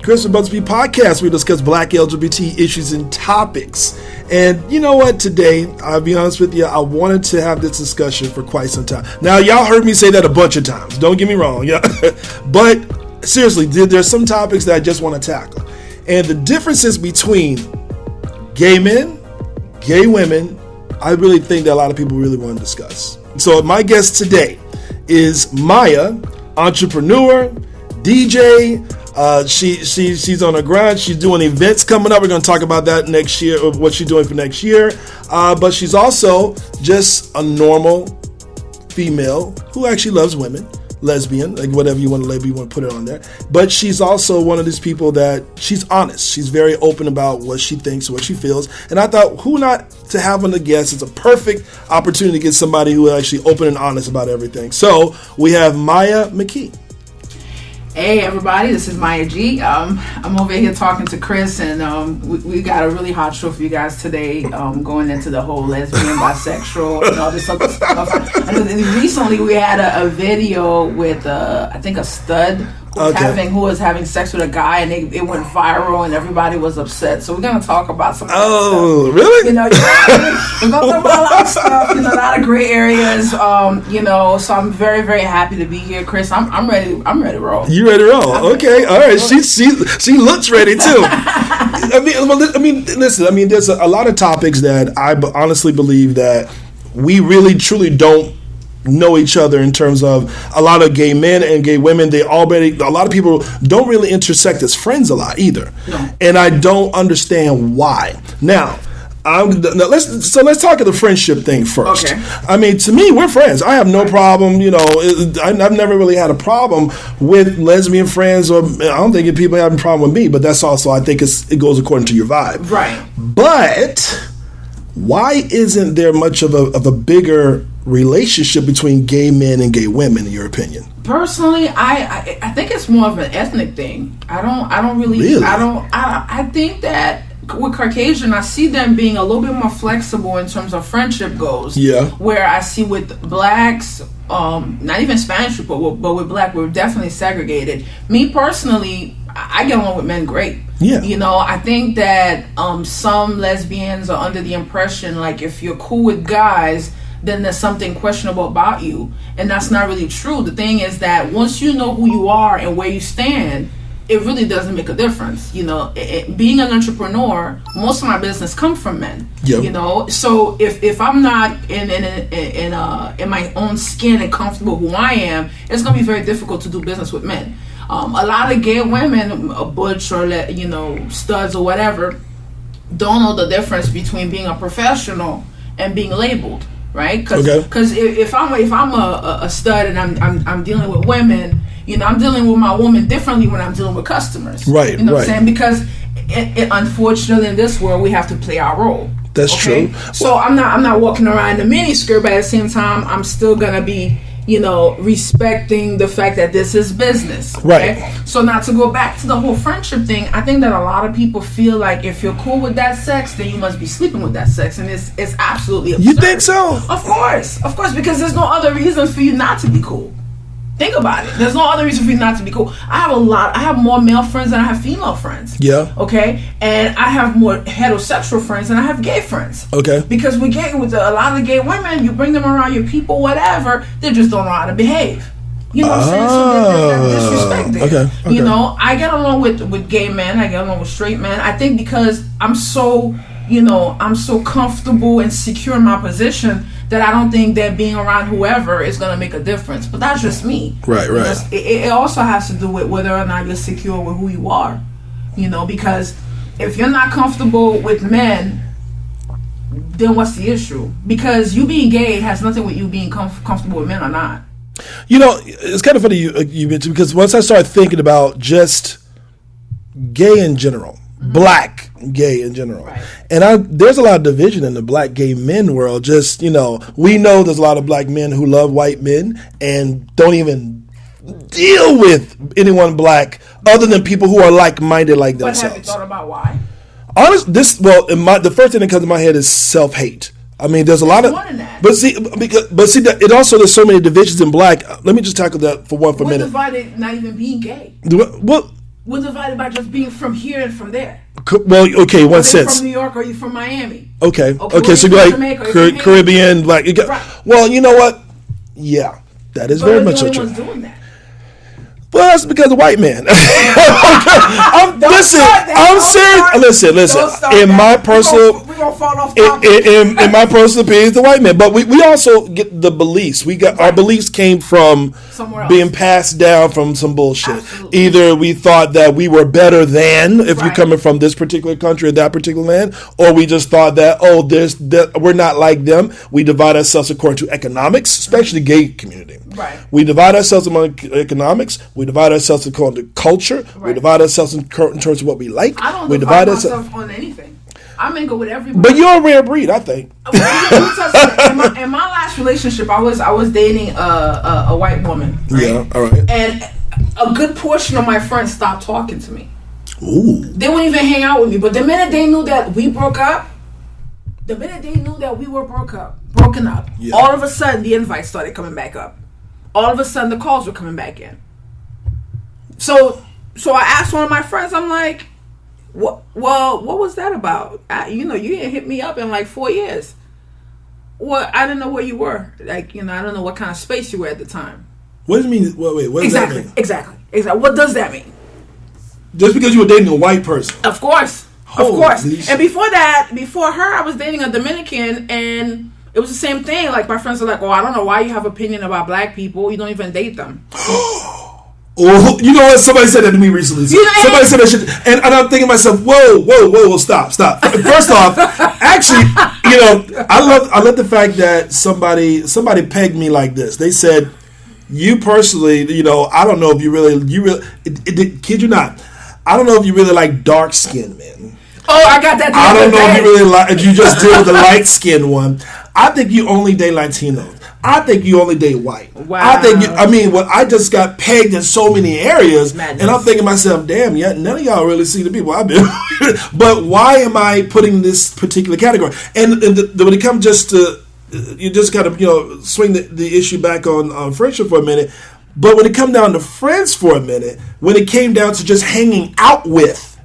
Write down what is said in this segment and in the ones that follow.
Chris from Brothaspeak Podcast. We discuss Black LGBT issues and topics. And you know what? Today, I'll be honest with you, I wanted to have this discussion for quite some time. Now, y'all heard me say that a bunch of times. Don't get me wrong. Yeah. But seriously, there's some topics that I just want to tackle. And the differences between gay men, gay women, I really think that a lot of people really want to discuss. So my guest today is Maya, entrepreneur, DJ. She's on the grind. She's doing events coming up. We're going to talk about that next year, or what she's doing for next year. But she's also just a normal female who actually loves women, lesbian, like whatever you want to label, you want to put it on there. But she's also one of these people that she's honest. She's very open about what she thinks, what she feels. And I thought, who not to have on the guest? It's a perfect opportunity to get somebody who is actually open and honest about everything. So we have Maya McKee. Hey everybody, this is Maya G. I'm over here talking to Chris, and we got a really hot show for you guys today, going into the whole lesbian, bisexual, and all this other stuff. And recently we had a video with, I think, a stud who was having sex with a guy, and it went viral, and everybody was upset. So we're going to talk about some of that stuff. Oh, really? You know, we're going to talk about a lot of stuff, a lot of gray areas, so I'm very, very happy to be here, Chris. I'm ready to roll. You ready to roll? Okay, all right. She looks ready too. I mean, listen. There's a lot of topics that I honestly believe that we really, truly don't know each other in terms of a lot of gay men and gay women. A lot of people don't really intersect as friends a lot either, and I don't understand why. Now, let's talk of the friendship thing first. Okay. To me, we're friends. I have no problem. I've never really had a problem with lesbian friends, or I don't think people have a problem with me. But that's also, I think it goes according to your vibe. Right. But why isn't there much of a bigger relationship between gay men and gay women, in your opinion? Personally, I think it's more of an ethnic thing. I think that with Caucasian, I see them being a little bit more flexible in terms of friendship goals. Yeah. Where I see with blacks, not even Spanish people, but with black, we're definitely segregated. Me personally, I get along with men great. Yeah. I think that some lesbians are under the impression, like, if you're cool with guys, then there's something questionable about you. And that's not really true. The thing is that once you know who you are and where you stand, it really doesn't make a difference. Being an entrepreneur, most of my business comes from men. Yep. So if I'm not in my own skin and comfortable who I am, it's going to be very difficult to do business with men. A lot of gay women, butch or studs or whatever, don't know the difference between being a professional and being labeled, right? Because if I'm a stud and I'm dealing with women, I'm dealing with my woman differently when I'm dealing with customers. Right. What I'm saying? Because unfortunately in this world we have to play our role. That's true. So I'm not walking around in a mini skirt, but at the same time I'm still gonna be respecting the fact that this is business. Okay? Right. So now to go back to the whole friendship thing, I think that a lot of people feel like if you're cool with that sex, then you must be sleeping with that sex, and it's absolutely absurd. You think so? Of course, because there's no other reason for you not to be cool. Think about it. There's no other reason for you not to be cool. I have more male friends than I have female friends. Yeah. Okay? And I have more heterosexual friends than I have gay friends. Okay. Because with a lot of gay women, you bring them around your people, whatever, they just don't know how to behave. You know what I'm saying? So there's disrespect there. Okay. I get along with gay men. I get along with straight men. I think because I'm so comfortable and secure in my position that I don't think that being around whoever is going to make a difference. But that's just me. Right. It also has to do with whether or not you're secure with who you are. Because if you're not comfortable with men, then what's the issue? Because you being gay has nothing with you being comfortable with men or not. It's kind of funny you mentioned, because once I started thinking about just gay in general, black gay in general, right. And there's a lot of division in the black gay men world. Just, we know there's a lot of black men who love white men and don't even deal with anyone black other than people who are like-minded like themselves. But have you thought about why? The first thing that comes to my head is self-hate. There's a lot of, but see, it also, there's so many divisions in black. Let me just tackle that for a minute. What divided not even being gay? Well, We're divided by just being from here and from there. Well, okay, what sense? From New York, or are you from Miami? Okay, so you like Caribbean, like you got. Right. Well, you know what? Yeah, that is very much so true. Doing that. Well, that's because of white man. Listen. In my personal, we're gonna fall off in my personal opinion, it's the white man. But we also get the beliefs. We got our beliefs came from being passed down from some bullshit. Absolutely. Either we thought that we were better than if you're coming from this particular country or that particular land, or we just thought that we're not like them. We divide ourselves according to economics, especially the gay community. Right. We divide ourselves among economics. We divide ourselves according to culture. Right. We divide ourselves in terms of what we like. I don't divide myself on anything. I mingle with everybody. But you're a rare breed, I think. In my last relationship, I was dating a white woman. Right? Yeah, all right. And a good portion of my friends stopped talking to me. Ooh. They wouldn't even hang out with me. But the minute they knew that we broke up, the minute they knew that we were broken up, all of a sudden the invites started coming back up. All of a sudden the calls were coming back in. So I asked one of my friends, I'm like, what was that about? You didn't hit me up in like 4 years. Well, I didn't know where you were. Like, I don't know what kind of space you were at the time. What does it mean? Wait, what does that mean? Exactly. What does that mean? Just because you were dating a white person? Of course. Holy. Of course. And before her, I was dating a Dominican, and it was the same thing. Like, my friends are like, I don't know why you have opinion about black people. You don't even date them. Oh, you know what? Somebody said that to me recently. Somebody said that shit, and I'm thinking to myself, whoa, stop. First off, actually, I love the fact that somebody pegged me like this. They said, you personally, I don't know if you really, kid you not, I don't know if you really like dark skinned men. Oh, I got that. I don't know if you really like, if you just deal with the light skinned one. I think you only date Latinos. I think you only date white. Wow. I just got pegged in so many areas. Madness. And I'm thinking to myself, damn, none of y'all really see the people I've been But why am I putting this particular category? And when it comes just to, you just kind of, swing the issue back on friendship for a minute. But when it come down to friends for a minute, when it came down to just hanging out with,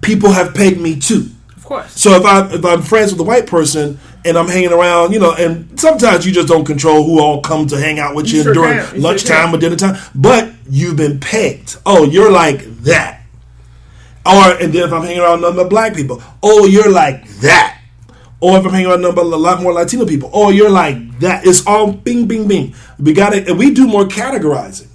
people have pegged me too. Of course. So if I'm friends with a white person and I'm hanging around, and sometimes you just don't control who all come to hang out with you during lunchtime or dinner time, but you've been pegged. Oh, you're like that. And then if I'm hanging around nothing but black people, oh, you're like that. Or if I'm hanging around a lot more Latino people, oh, you're like that. It's all bing, bing, bing. And we do more categorizing.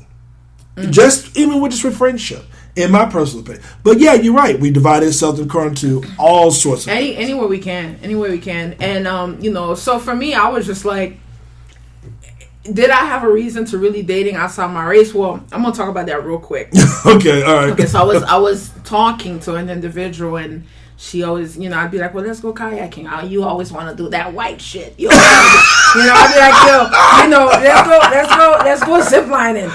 Mm-hmm. Just with friendship. In my personal opinion. But yeah, you're right. We divide ourselves according to all sorts of things. Anywhere we can. And, so for me, I was just like, did I have a reason to really dating outside my race? Well, I'm going to talk about that real quick. Okay, all right. Okay, so I was talking to an individual, and she always, I'd be like, well, let's go kayaking. You always want to do that white shit. I'd be like, let's go ziplining.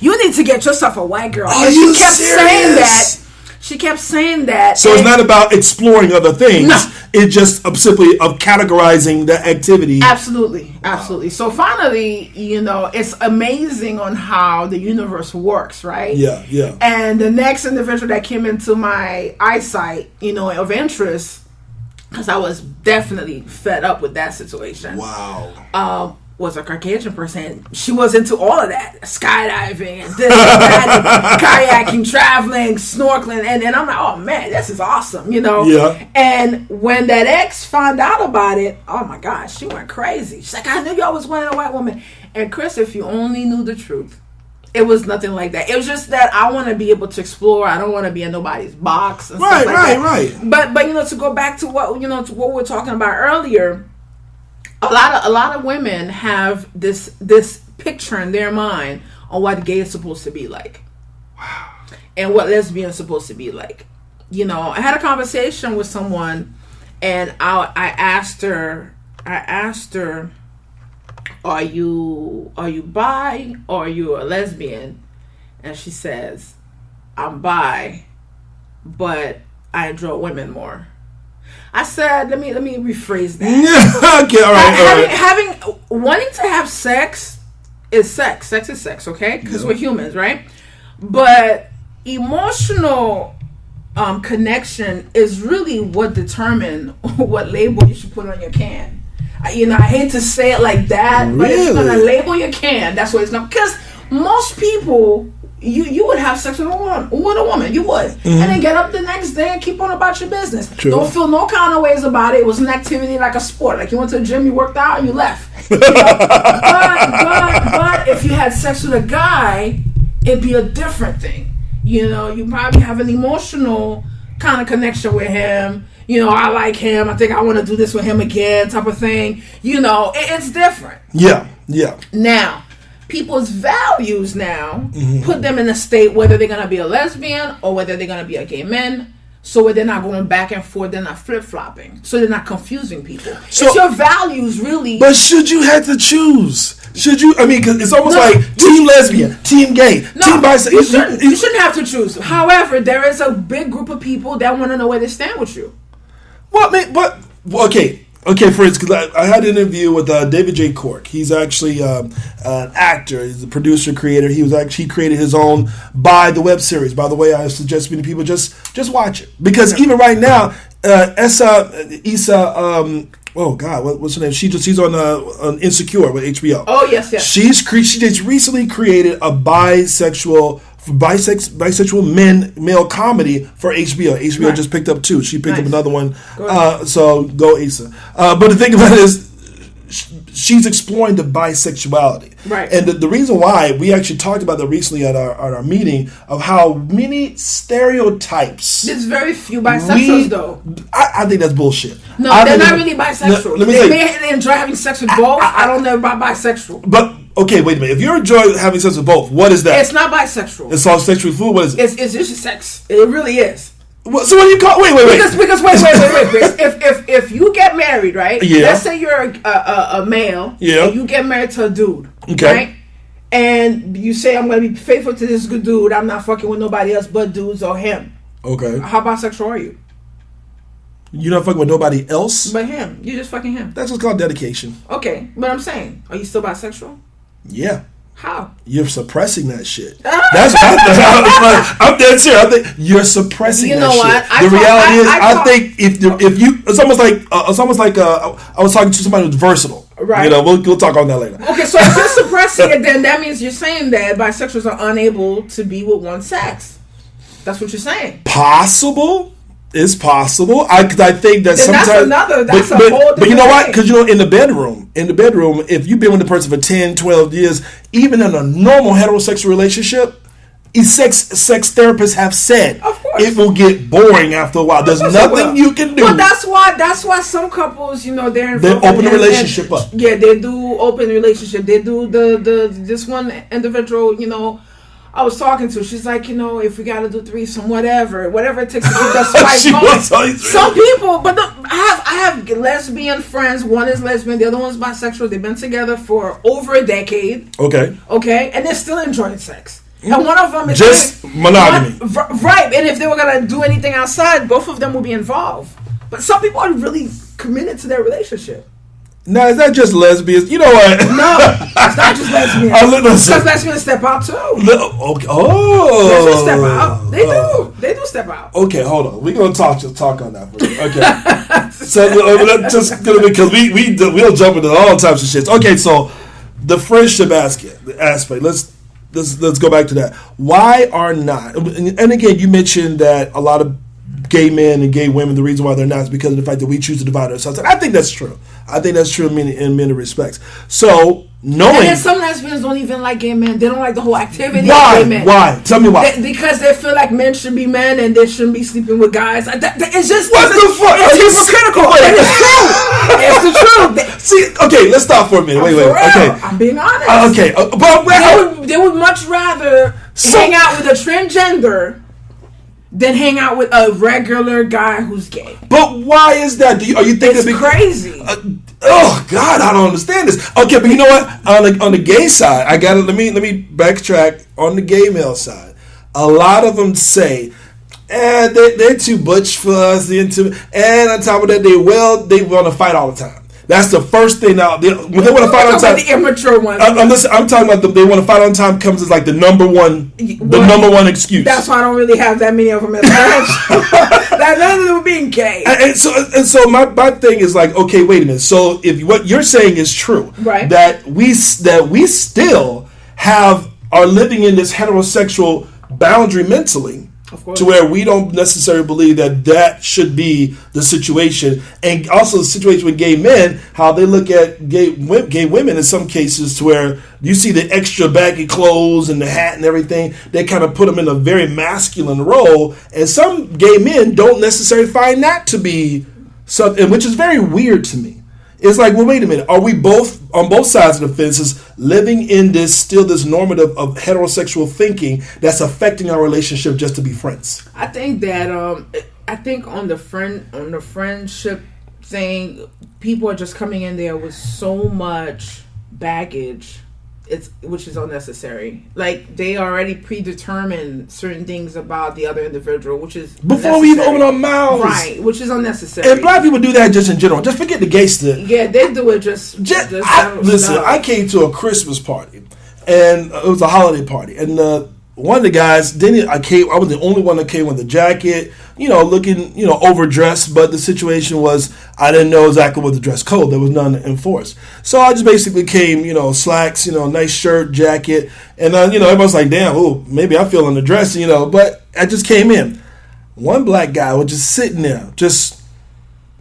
You need to get yourself a white girl. And she kept saying that. She kept saying that. So it's not about exploring other things. No. It's just simply of categorizing the activity. Absolutely. So finally, it's amazing on how the universe works, right? Yeah. And the next individual that came into my eyesight, of interest, because I was definitely fed up with that situation. Wow. Was a Caucasian person. She was into all of that, skydiving and this and that, and kayaking, traveling, snorkeling, and I'm like, oh man, this is awesome, Yeah. And when that ex found out about it, oh my gosh, she went crazy. She's like, I knew you always wanted a white woman. And Chris, if you only knew the truth, it was nothing like that. It was just that I want to be able to explore. I don't want to be in nobody's box and stuff like that. Right. But to go back to what to what we were talking about earlier. A lot of women have this picture in their mind on what gay is supposed to be like. Wow. And what lesbian is supposed to be like. I had a conversation with someone, and I asked her, are you bi or are you a lesbian? And she says, I'm bi, but I enjoy women more. I said, let me rephrase that. Okay, all right. Having wanting to have sex is sex. Sex is sex, okay? Because we're humans, right? But emotional connection is really what determines what label you should put on your can. I hate to say it like that, but if you're gonna label your can, that's what it's not. Because most people, you would have sex with a woman, you would, and then get up the next day and keep on about your business. True. Don't feel no kind of ways about it. It was an activity like a sport, like you went to the gym, you worked out, and you left. But if you had sex with a guy, it'd be a different thing. You probably have an emotional kind of connection with him. I like him. I think I want to do this with him again, type of thing. It's different. Yeah. Now, people's values now put them in a state whether they're going to be a lesbian or whether they're going to be a gay man. So where they're not going back and forth, they're not flip-flopping. So they're not confusing people. So it's your values, really. But should you have to choose? Should you? I mean, because it's almost like team lesbian, team gay, team bisexual. You shouldn't have to choose. However, there is a big group of people that want to know where they stand with you. Well, okay. For instance, I had an interview with David J. Cork. He's actually an actor. He's a producer, creator. He created his own By the web series. By the way, I suggest many people just watch it, because even right now, oh God, what's her name? She's on Insecure with HBO. Oh yes. She just recently created a bisexual men male comedy for HBO. HBO just picked up 2. She picked up another one. So go Asa. But the thing about it is, she's exploring the bisexuality. Right. And the reason why, we actually talked about that recently at our meeting, of how many stereotypes. There's very few bisexuals, though. I think that's bullshit. No, they're not really bisexual. They may enjoy having sex with both. I don't know about bisexual. But, okay, wait a minute. If you enjoy having sex with both, what is that? It's not bisexual. It's all sexual food? What is it? It's just sex. It really is. Well, so what do you call? Wait. Because wait, Chris. If you get married, right? Yeah. Let's say you're a male. Yeah. And you get married to a dude. Okay. Right? And you say, I'm going to be faithful to this good dude. I'm not fucking with nobody else but dudes or him. Okay. How bisexual are you? You're not fucking with nobody else? But him. You're just fucking him. That's what's called dedication. Okay. But I'm saying, are you still bisexual? Yeah. How? You're suppressing that shit. That's I'm dead serious. I think you're suppressing that shit. You know what? The reality is, I think if you, it's almost like I was talking to somebody who's versatile. Right. We'll talk on that later. Okay, so if you're suppressing it, then that means you're saying that bisexuals are unable to be with one sex. That's what you're saying. Possible. It's possible. I think that sometimes that's a whole different but you know what? thing. Because in the bedroom, if you've been with a person for 10, 12 years, even in a normal heterosexual relationship, sex therapists have said it will get boring after a while. There's nothing you can do. But that's why some couples, they open the relationship up. Yeah, they do open the relationship. They do this one individual, I was talking to, she's like, if we got to do threesome, whatever it takes to get that spice going. Some people, but I have lesbian friends. One is lesbian, the other one's bisexual. They've been together for over a decade. Okay, and they're still enjoying sex. And one of them is just monogamy, right? And if they were gonna do anything outside, both of them will be involved. But some people are really committed to their relationship. No, it's not just lesbians. You know what? No, it's not just lesbians. Because lesbians step out too. Okay. Lesbians step out. They do step out. Okay, hold on. We're gonna talk on that for you. Okay. So just gonna be, because we'll jump into all types of shit. Okay, so the friendship aspect. Let's go back to that. Why are not? And again, you mentioned that a lot of gay men and gay women, the reason why they're not is because of the fact that we choose to divide ourselves. I think that's true. I think that's true in many respects. So, knowing... And then some lesbians don't even like gay men. They don't like the whole activity of gay men. Why? Tell me why. Because they feel like men should be men and they shouldn't be sleeping with guys. It's just... What the fuck? It's hypocritical. It's true. It's the truth. See, okay, let's stop for a minute. Wait. Okay. I'm being honest. Okay. But they would much rather hang out with a transgender than hang out with a regular guy who's gay. But why is that? Are you thinking it's crazy? Oh God, I don't understand this. Okay, but you know what? On the gay side, I got to let me backtrack. On the gay male side, a lot of them say, they're too butch for us. And on top of that, they want to fight all the time. That's the first thing. Now, when they want to fight on time, the immature ones. I'm talking about they want to fight on time comes as like the number one excuse. That's why I don't really have that many of them as friends. That none of them being gay. And so my thing is like, okay, wait a minute. So if what you're saying is true, right? That we still are living in this heterosexual boundary mentally. To where we don't necessarily believe that should be the situation, and also the situation with gay men, how they look at gay women in some cases, to where you see the extra baggy clothes and the hat and everything, they kind of put them in a very masculine role, and some gay men don't necessarily find that to be something, which is very weird to me. It's like, well, wait a minute. Are we both on both sides of the fences living in this normative of heterosexual thinking that's affecting our relationship just to be friends? I think that on the friendship thing, people are just coming in there with so much baggage, which is unnecessary. Like, they already predetermined certain things about the other individual, which is before we even open our mouths, right? Which is unnecessary. And black people do that just in general. Just forget the gay stuff. Yeah, they do it just listen, I came to a Christmas party, and it was a holiday party, and one of the guys, I was the only one that came with a jacket, looking, overdressed, but the situation was I didn't know exactly what the dress code. There was none enforced. So I just basically came, slacks, nice shirt, jacket, and everyone's like, damn, maybe I feel underdressed, but I just came in. One black guy was just sitting there, just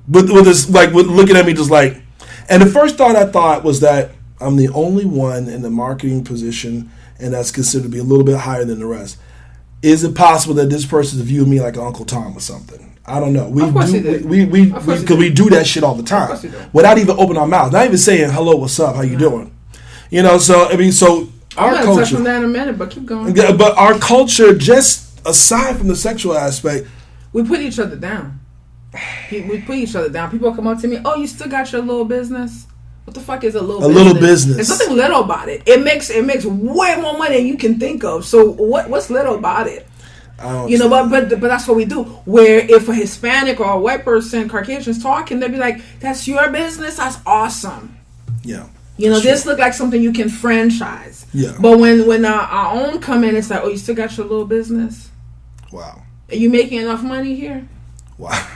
with this, looking at me just like, and the first thought I thought was that I'm the only one in the marketing position, and that's considered to be a little bit higher than the rest. Is it possible that this person is viewing me like Uncle Tom or something? I don't know. Because we do that shit all the time without even opening our mouths, not even saying hello, what's up, how you doing? So our culture. Touch on that in a minute, but keep going. But our culture, just aside from the sexual aspect, we put each other down. We put each other down. People come up to me, "Oh, you still got your little business?" What the fuck is a little business? There's nothing little about it. It makes way more money than you can think of. So what's little about it? But that's what we do. Where if a Hispanic or a white person, Caucasian's talking, they'll be like, "That's your business. That's awesome." Yeah. This look like something you can franchise. Yeah. But when our own come in, it's like, "Oh, you still got your little business? Wow. Are you making enough money here?" Wow.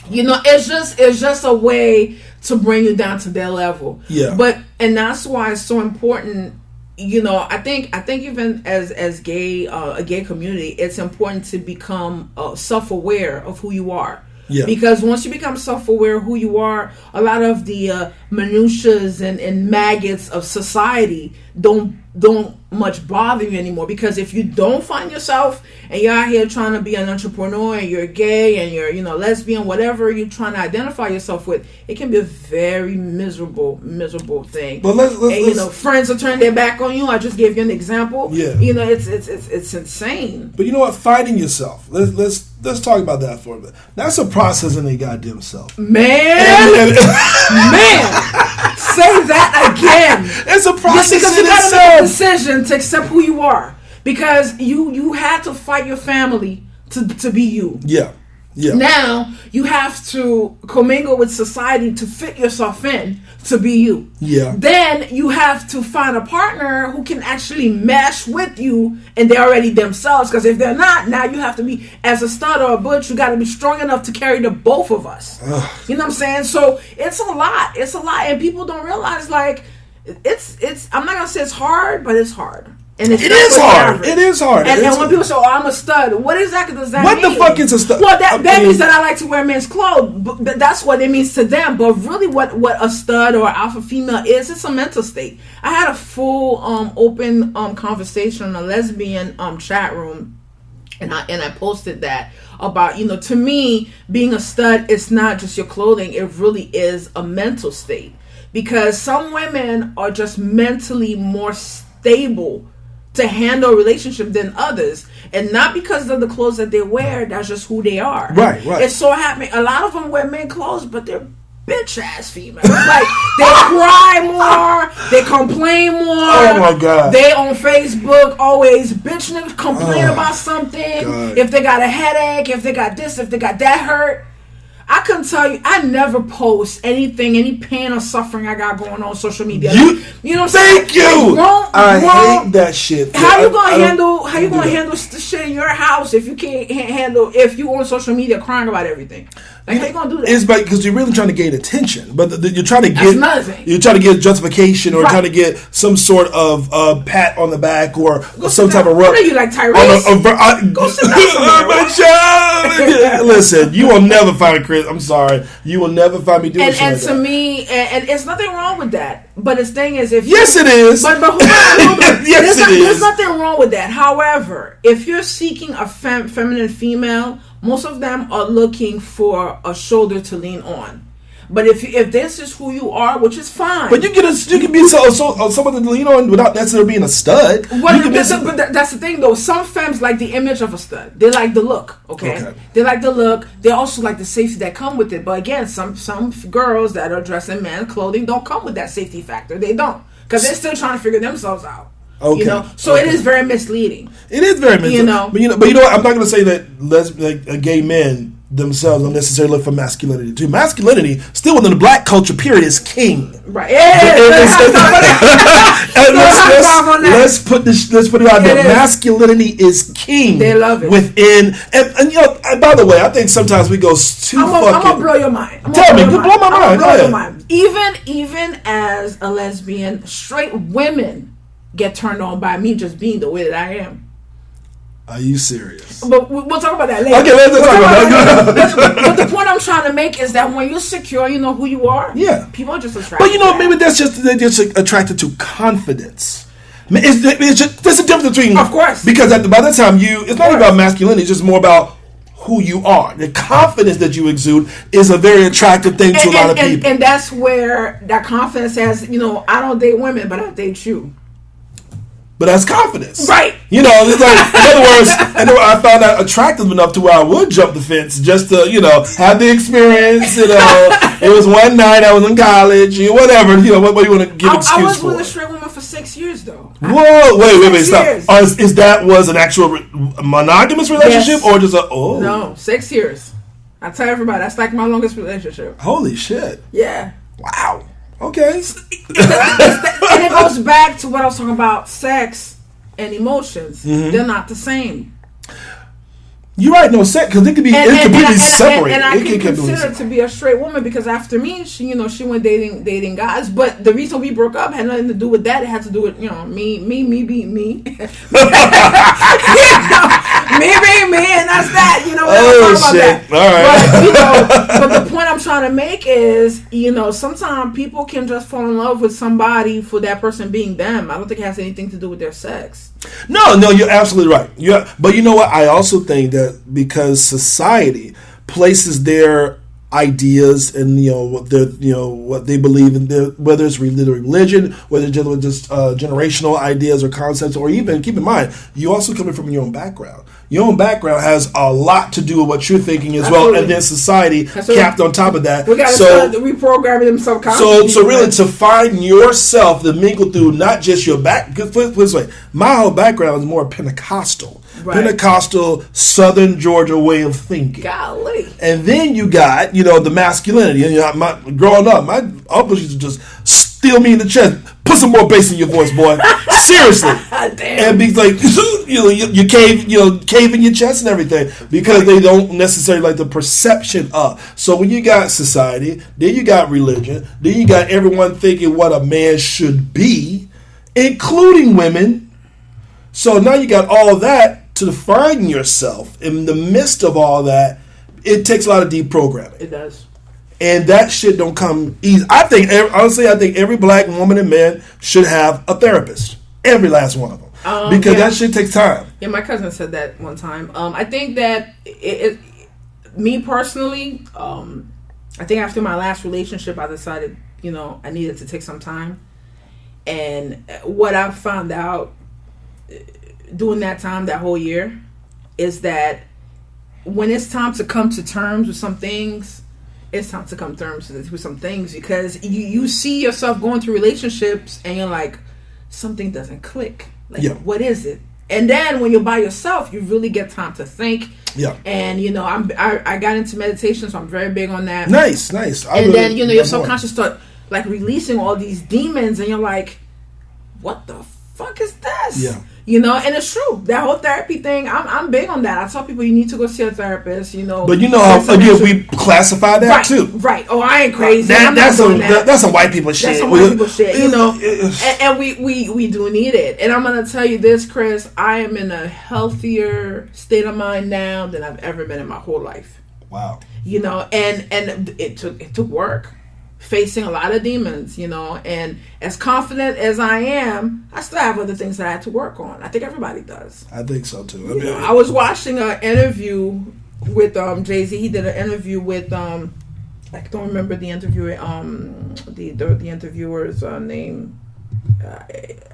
It's just a way to bring you down to their level. Yeah. And that's why it's so important. I think even as a gay community, it's important to become self-aware of who you are. Yeah. Because once you become self-aware of who you are, a lot of the minutiae and maggots of society don't much bother you anymore. Because if you don't find yourself and you're out here trying to be an entrepreneur and you're gay and you're lesbian, whatever you're trying to identify yourself with, it can be a very miserable thing. But let's friends will turn their back on you. I just gave you an example. Yeah. It's insane. But you know what? Fighting yourself. Let's talk about that for a bit. That's a process in a goddamn self. Man. Say that again. It's a process because in you gotta itself. make a decision to accept who you are. Because you had to fight your family to be you. Yeah. Yeah. Now you have to commingle with society to fit yourself in to be you. Yeah. Then you have to find a partner who can actually mesh with you, and they're already themselves. Because if they're not, now you have to be, as a stud or a butch, you got to be strong enough to carry the both of us. Ugh. You know what I'm saying? So it's a lot. It's a lot, and people don't realize it's. I'm not gonna say it's hard, but it's hard. And it is hard. It is hard. And when people say, "Oh, I'm a stud," what exactly does that mean? What the fuck is a stud? Well, that means that I like to wear men's clothes. But that's what it means to them. But really, what a stud or alpha female is, it's a mental state. I had a full open conversation in a lesbian chat room, and I posted that about, to me, being a stud is not just your clothing. It really is a mental state, because some women are just mentally more stable to handle a relationship than others, and not because of the clothes that they wear. That's just who they are. Right. It's so happening. A lot of them wear men clothes, but they're bitch ass females. Like, they cry more, they complain more. Oh my god! They on Facebook always bitching, complain about something. God. If they got a headache, if they got this, if they got that hurt. I couldn't tell you. I never post anything, any pain or suffering I got going on social media. You know what I'm saying? Thank you. I hate that shit. How you gonna handle the shit in your house if you can't handle if you on social media crying about everything? Like, how you gonna do that? It's because you're really trying to gain attention, but you're trying to get justification or trying to get some sort of pat on the back or some type of rub. What are you, like Tyrese? Go sit down somewhere. Listen, you will never find Chris. I'm sorry, you will never find me doing shit like that. And to me, and it's nothing wrong with that. But the thing is, if yes, it is. But hold on. Yes, it is. There's nothing wrong with that. However, if you're seeking a feminine female, most of them are looking for a shoulder to lean on. But if this is who you are, which is fine. But you can be someone to lean on without necessarily being a stud. But that's the thing, though. Some femmes like the image of a stud. They like the look. Okay. They like the look. They also like the safety that come with it. But again, some girls that are dressed in men's clothing don't come with that safety factor. They don't, because they're still trying to figure themselves out. Okay. It is very misleading. It is very misleading. But you know what? I'm not going to say that gay men themselves don't necessarily look for masculinity too. Masculinity, still within the black culture period, is king. Right. Let's put it out there. Masculinity is king. They love it within, and by the way, I think sometimes we go too fucking. I'm gonna blow your mind. Tell me, blow my mind. Go ahead. Even as a lesbian, straight women get turned on by me just being the way that I am. Are you serious? But we'll talk about that later. Okay, let's talk about that. But the point I'm trying to make is that when you're secure, you know who you are. Yeah. People are just attracted. But maybe they're just attracted to confidence. There's a difference between, of course, because by the time it's not about masculinity, it's just more about who you are. The confidence that you exude is a very attractive thing to a lot of people. And that's where that confidence has, I don't date women, but I date you. But that's confidence. Right. It's like, in other words, I found that attractive enough to where I would jump the fence just to, have the experience. It was one night, I was in college, whatever. What do you want to give excuse for? I was with a straight woman for 6 years, though. Whoa, wait, stop. Is that was an actual monogamous relationship, yes, or just No, 6 years. I tell everybody, that's like my longest relationship. Holy shit. Yeah. Wow. Okay. And it goes back to what I was talking about, sex and emotions. Mm-hmm. They're not the same. You're right, no sex, because it could be completely separated. And I can consider to be a straight woman because after me, she went dating guys. But the reason we broke up had nothing to do with that. It had to do with me being me. Me being me, and that's that. Oh shit! All right. But the point I'm trying to make is, sometimes people can just fall in love with somebody for that person being them. I don't think it has anything to do with their sex. No, you're absolutely right. Yeah, but you know what? I also think that because society places their ideas and what they believe in, whether it's religion, whether it's dealing with just generational ideas or concepts, or even keep in mind, you also coming from your own background. Your own background has a lot to do with what you're thinking as well, and then society capped on top of that. We got to start reprogramming them subconsciously. So really, to find yourself, to mingle through not just your back. Put it this way, my whole background is more Pentecostal. Right. Pentecostal, Southern Georgia way of thinking. Golly. And then you got, the masculinity. Growing up, my uncle used to just steal me in the chest. Put some more bass in your voice, boy. Seriously. Damn. And be like, you cave in your chest and everything because they don't necessarily like the perception of. So when you got society, then you got religion, then you got everyone thinking what a man should be, including women. So now you got all of that to define yourself. In the midst of all that, it takes a lot of deprogramming. It does. And that shit don't come easy. I think every black woman and man should have a therapist. Every last one of them. Because that shit takes time. Yeah, my cousin said that one time. I think that me personally, I think after my last relationship, I decided, I needed to take some time. And what I found out during that time, that whole year, is that when it's time to come to terms with some things, it's time to come to terms with some things, because you see yourself going through relationships and you're like, something doesn't click. Like, What is it? And then when you're by yourself, you really get time to think. Yeah. And I got into meditation, so I'm very big on that. Nice. And then your subconscious start like releasing all these demons, and you're like, what the fuck is this? Yeah. And it's true. That whole therapy thing, I'm big on that. I tell people you need to go see a therapist, But how, again, we classify that too. Right. Oh, I ain't crazy. That's some white people shit. That's some white people shit, and we do need it. And I'm going to tell you this, Chris, I am in a healthier state of mind now than I've ever been in my whole life. Wow. And it took work. Facing a lot of demons, and as confident as I am, I still have other things that I had to work on. I think everybody does. I think so too. I was watching an interview with Jay-Z. He did an interview with I don't remember the interviewer the interviewer's name.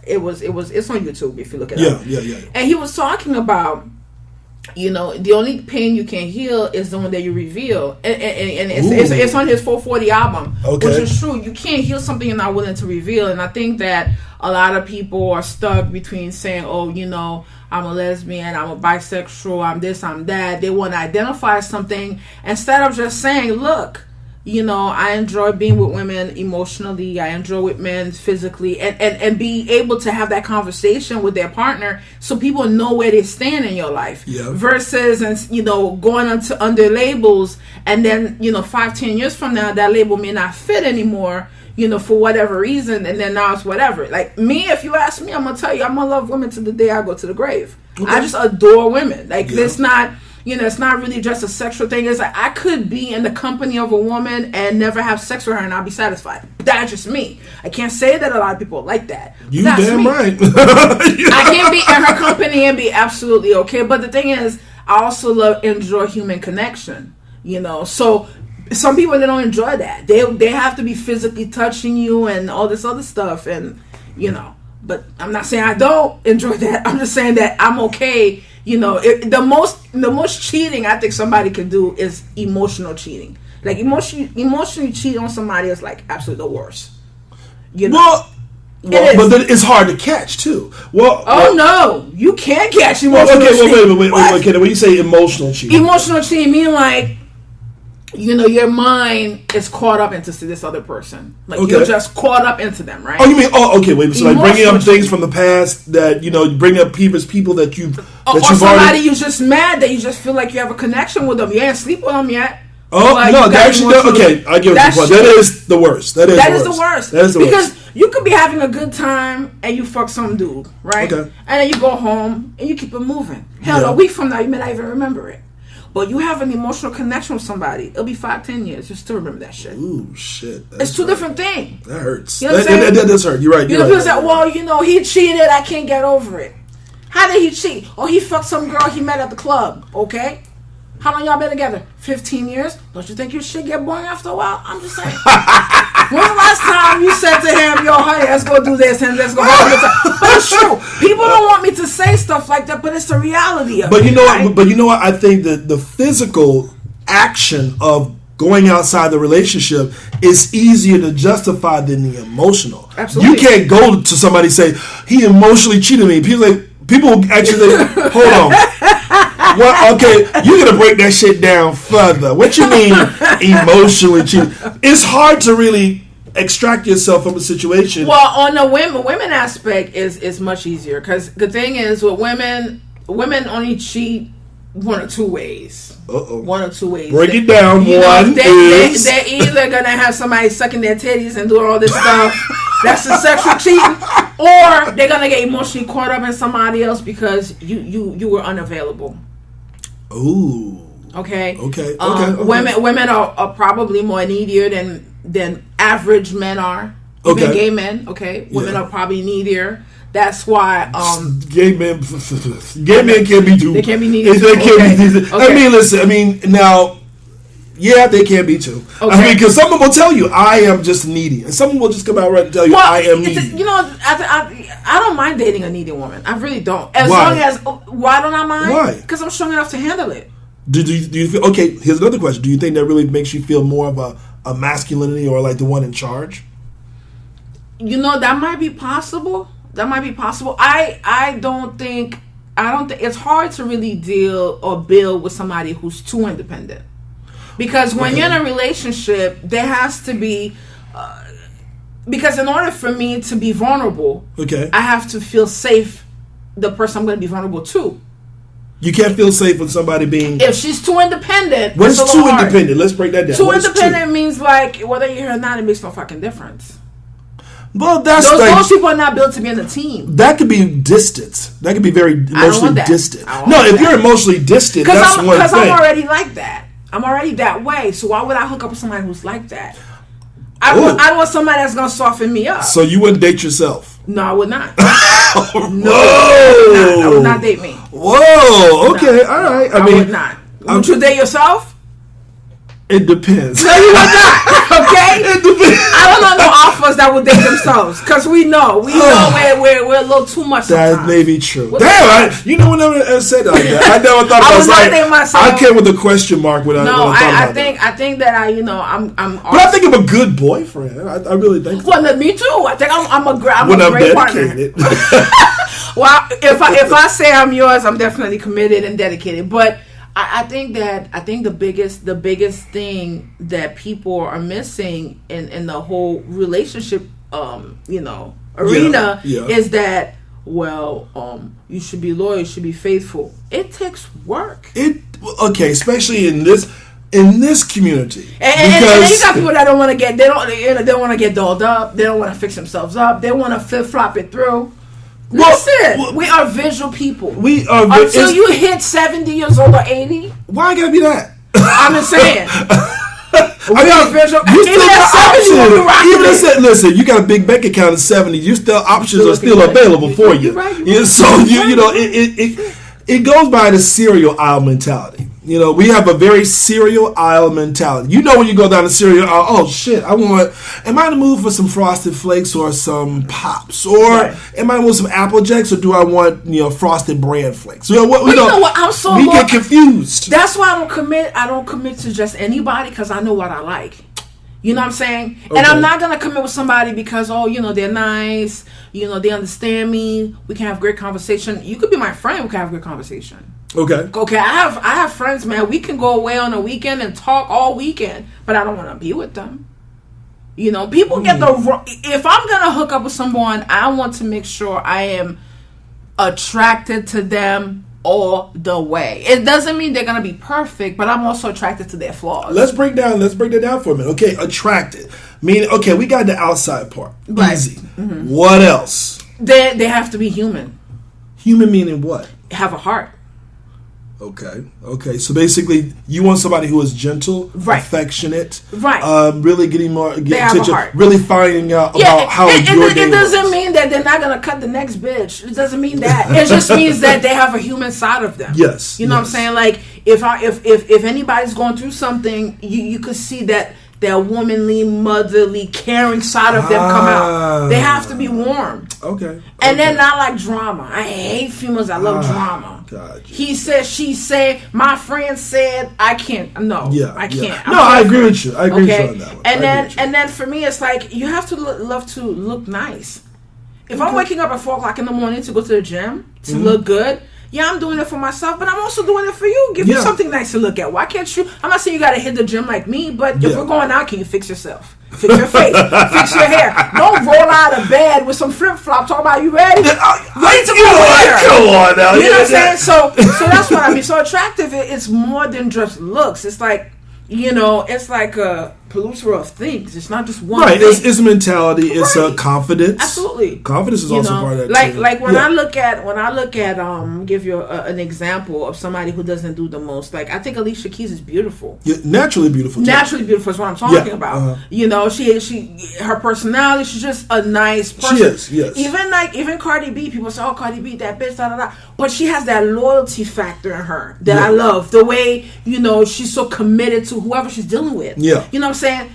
It's on YouTube if you look it up. Yeah. And he was talking about, the only pain you can heal is the one that you reveal, and it's on his 440 album, which is true. You can't heal something you're not willing to reveal, and I think that a lot of people are stuck between saying, "Oh, I'm a lesbian, I'm a bisexual, I'm this, I'm that." They want to identify something instead of just saying, "Look, I enjoy being with women emotionally. I enjoy with men physically," and be able to have that conversation with their partner so people know where they stand in your life. Yeah. Versus, going under labels, and then, 5-10 years from now, that label may not fit anymore, for whatever reason, and then now it's whatever. Like me, if you ask me, I'm going to tell you, I'm going to love women to the day I go to the grave. Okay. I just adore women. It's not... it's not really just a sexual thing. It's like I could be in the company of a woman and never have sex with her and I'll be satisfied. That's just me. I can't say that a lot of people are like that. You damn right. I can be in her company and be absolutely okay. But the thing is, I also enjoy human connection. So some people, they don't enjoy that. They have to be physically touching you and all this other stuff, and But I'm not saying I don't enjoy that. I'm just saying that I'm okay. The most cheating I think somebody can do is emotional cheating. Like emotionally cheat on somebody is like absolutely the worst. Well, but then it's hard to catch too. No, you can't catch emotional cheating. Wait. Okay, when you say emotional cheating, mean like, your mind is caught up into this other person. Like you're just caught up into them, right? Oh, you mean? Oh, okay. Wait. So like bringing up things from the past that bring up people that you've or somebody you just mad that you just feel like you have a connection with them. You ain't sleep with them yet. Oh no, okay. I get what you point. That is the worst. That is the worst. Because you could be having a good time and you fuck some dude, right? Okay. And then you go home and you keep it moving. Hell, a week from now you may not even remember it. But you have an emotional connection with somebody. It'll be 5-10 years. You still remember that shit. Ooh, shit. It's two different things. That hurts. You know what I'm saying? That does hurt. You're right. People say, he cheated. I can't get over it. How did he cheat? Oh, he fucked some girl he met at the club. Okay. How long y'all been together? 15 years. Don't you think your shit get boring after a while? I'm just saying. When's the last time you said to him, "Yo, honey, let's go do this and let's go have a good time"? But it's true. People don't want me to say stuff like that, but it's the reality of it. But you know what? I think that the physical action of going outside the relationship is easier to justify than the emotional. Absolutely. You can't go to somebody and say he emotionally cheated me. People actually hold on. Well, okay, you're gonna break that shit down further. What you mean emotionally cheating? It's hard to really extract yourself from a situation. Well, on the women aspect is much easier because the thing is with women only cheat one or two ways. One or two ways. Break it down. They're either gonna have somebody sucking their titties and doing all this stuff. That's the sexual cheating, or they're gonna get emotionally caught up in somebody else because you were unavailable. Ooh. Okay. Women are probably more needier than average men are. Even gay men. Okay. Women are probably needier. That's why gay men can be too. They can be needy. I mean, listen. Now. Yeah, they can be too. Okay. Because someone will tell you, "I am just needy," and someone will just come out right and tell you, "I am needy." I don't mind dating a needy woman. I really don't. Why don't I mind? Why? Because I'm strong enough to handle it. Do you feel okay? Here's another question: do you think that really makes you feel more of a masculinity or like the one in charge? That might be possible. I don't think I don't think it's hard to really deal or build with somebody who's too independent. Because when you're in a relationship, there has to be because in order for me to be vulnerable, I have to feel safe the person I'm going to be vulnerable to. You can't feel safe with somebody being... If she's too independent... What is too independent? Let's break that down. Too independent means like, whether you're here or not, it makes no fucking difference. Well, that's those people are not built to be in a team. That could be distance. That could be very emotionally distant. No, if you're emotionally distant, that's one thing. Because I'm already like that. I'm already that way. So why would I hook up with somebody who's like that? I want somebody that's going to soften me up. So you wouldn't date yourself? No, I would not. No, I would not date me. Whoa, okay, all right. I would not. Would you date yourself? It depends. No, you would not. Okay? It depends. I don't know no offers that would date themselves. Because we know we're a little too much sometimes. That may be true. Damn, you know when I said that like that. I never thought I was like I came with a question mark when I think that I'm But I think I'm a good boyfriend. I really think so. Well, me too. I think I'm a great dedicated. partner. Well, if I say I'm yours, I'm definitely committed and dedicated. But I think the biggest thing that people are missing in the whole relationship arena is that you should be loyal, you should be faithful. It takes work. Especially in this community. And you got people that don't want to get they don't want to get dolled up, they don't want to fix themselves up, they want to flip flop it through. Listen, we are visual people. We are until you hit 70 years old or 80. Why gotta be that? I'm just saying. Listen, you got a big bank account at 70. Options are still available for you. So it goes by the cereal aisle mentality. We have a very cereal aisle mentality. When you go down the cereal aisle, oh shit, am I in the mood for some Frosted Flakes or some Pops? Or am I with some Apple Jacks, or do I want, Frosted Bran Flakes? You know what? I'm so we get confused. That's why I don't commit to just anybody, because I know what I like. You know what I'm saying? Okay. And I'm not going to commit with somebody because, they're nice. They understand me. We can have great conversation. You could be my friend. We can have great conversation. Okay. I have friends, man. We can go away on a weekend and talk all weekend, but I don't want to be with them. People get the wrong. If I'm going to hook up with someone, I want to make sure I am attracted to them all the way. It doesn't mean they're gonna be perfect, but I'm also attracted to their flaws. Let's break that down for a minute. Okay, attracted. Meaning, okay, we got the outside part. Right. Easy. Mm-hmm. What else? They have to be human. Human meaning what? Have a heart. Okay. So basically, you want somebody who is gentle, affectionate, really getting attention, really finding out about how your day It doesn't mean that they're not gonna cut the next bitch. It doesn't mean that. It just means that they have a human side of them. Yes. You know what I'm saying? Like if anybody's going through something, you could see that their womanly, motherly, caring side of them come out. They have to be warm. Okay. And they're not like drama. I hate females that love drama. God. He said, she said, my friend said, I can't. No, I can't. No, I agree with you. I agree with you on that one. And then for me, it's like, you have to love to look nice. If I'm waking up at 4 o'clock in the morning to go to the gym, to look good, I'm doing it for myself, but I'm also doing it for you. Give me something nice to look at. Why can't you? I'm not saying you got to hit the gym like me, but if we're going out, can you fix yourself? Fix your face. Fix your hair. Don't roll out of bed with some flip-flops. Talk about, you ready? Wait to go there. Come on now. You know what I'm saying? So that's what I mean. So attractive, it's more than just looks. It's like, it's like a plethora of things. It's not just one thing. It's mentality. It's confidence. Absolutely. Confidence is also part of that too. Like when I look at give you an example of somebody who doesn't do the most. Like I think Alicia Keys is beautiful. Yeah, naturally beautiful. Naturally beautiful is what I'm talking about. She her personality. She's just a nice person. She is. Yes. Even Cardi B. People say, "Oh, Cardi B, that bitch." Da da da. But she has that loyalty factor in her that I love. The way she's so committed to whoever she's dealing with. Yeah. You know what I'm saying?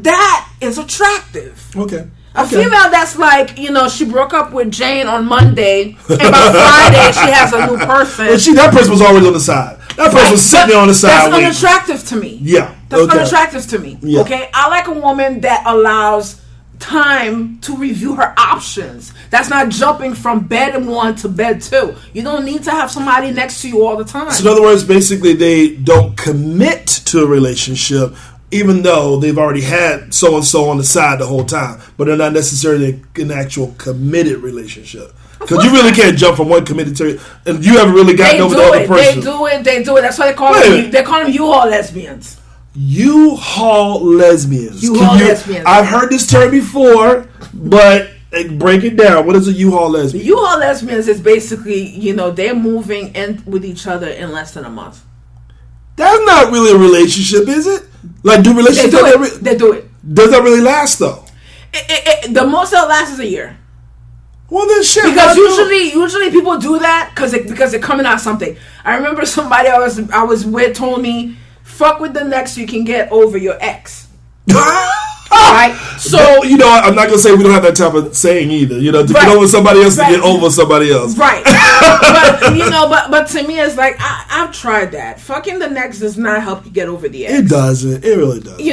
That is attractive. Okay. A female that's like, she broke up with Jane on Monday, and by Friday she has a new person. And that person was already on the side. That person was sitting there on the side. That's unattractive to me. Yeah. That's unattractive to me. Yeah. Okay? I like a woman that allows time to review her options. That's not jumping from bed 1 to bed 2. You don't need to have somebody next to you all the time. So in other words, basically they don't commit to a relationship even though they've already had so-and-so on the side the whole time, but they're not necessarily in an actual committed relationship. Because you really can't jump from one committed to, and you haven't really gotten over the other person. They do it. That's why they call them U-Haul lesbians. U-Haul lesbians. U-Haul lesbians. I've heard this term before, but break it down. What is a U-Haul lesbian? U-Haul lesbians is basically, they're moving in with each other in less than a month. That's not really a relationship, is it? Like, do relationships... They do it. Does that really last, though? The most it'll last is a year. Well, then shit. Because usually people do that because they're coming out something. I remember somebody I was with told me, "Fuck with the next you can get over your ex." Right? So I'm not gonna say we don't have that type of saying either. To get over somebody else to get over somebody else. Right. but to me it's like I've tried that. Fucking the next does not help you get over the ex. It doesn't. It really doesn't.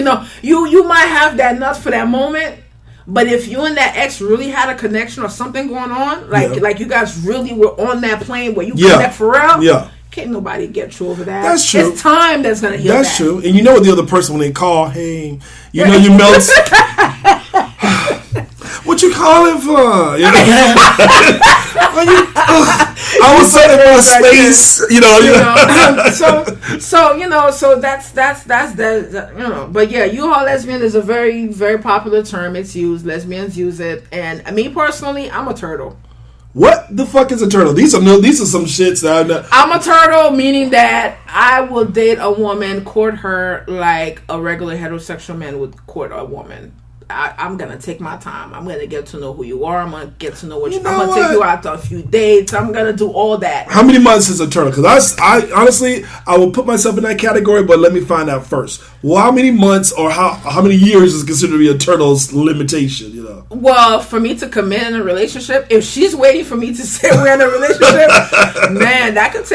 You might have that nut for that moment. But if you and that ex really had a connection or something going on, like you guys really were on that plane where you connect for real, can't nobody get you over that. That's true. It's time that's going to heal That's true. And the other person when they call, hey, you melt. What you calling for? I was setting my space. So that's the. But yeah, U-Haul lesbian is a very, very popular term. It's used. Lesbians use it, and me personally, I'm a turtle. What the fuck is a turtle? These are some shits that I'm not. I'm a turtle, meaning that I will date a woman, court her like a regular heterosexual man would court a woman. I'm going to take my time. I'm going to get to know who you are. I'm going to get to know what I'm going to take you out to a few dates. I'm going to do all that. How many months is a turtle? Because I honestly, I will put myself in that category, but let me find out first. Well, how many months or how many years is considered to be a turtle's limitation, Well, for me to commit in a relationship, if she's waiting for me to say we're in a relationship, man, that could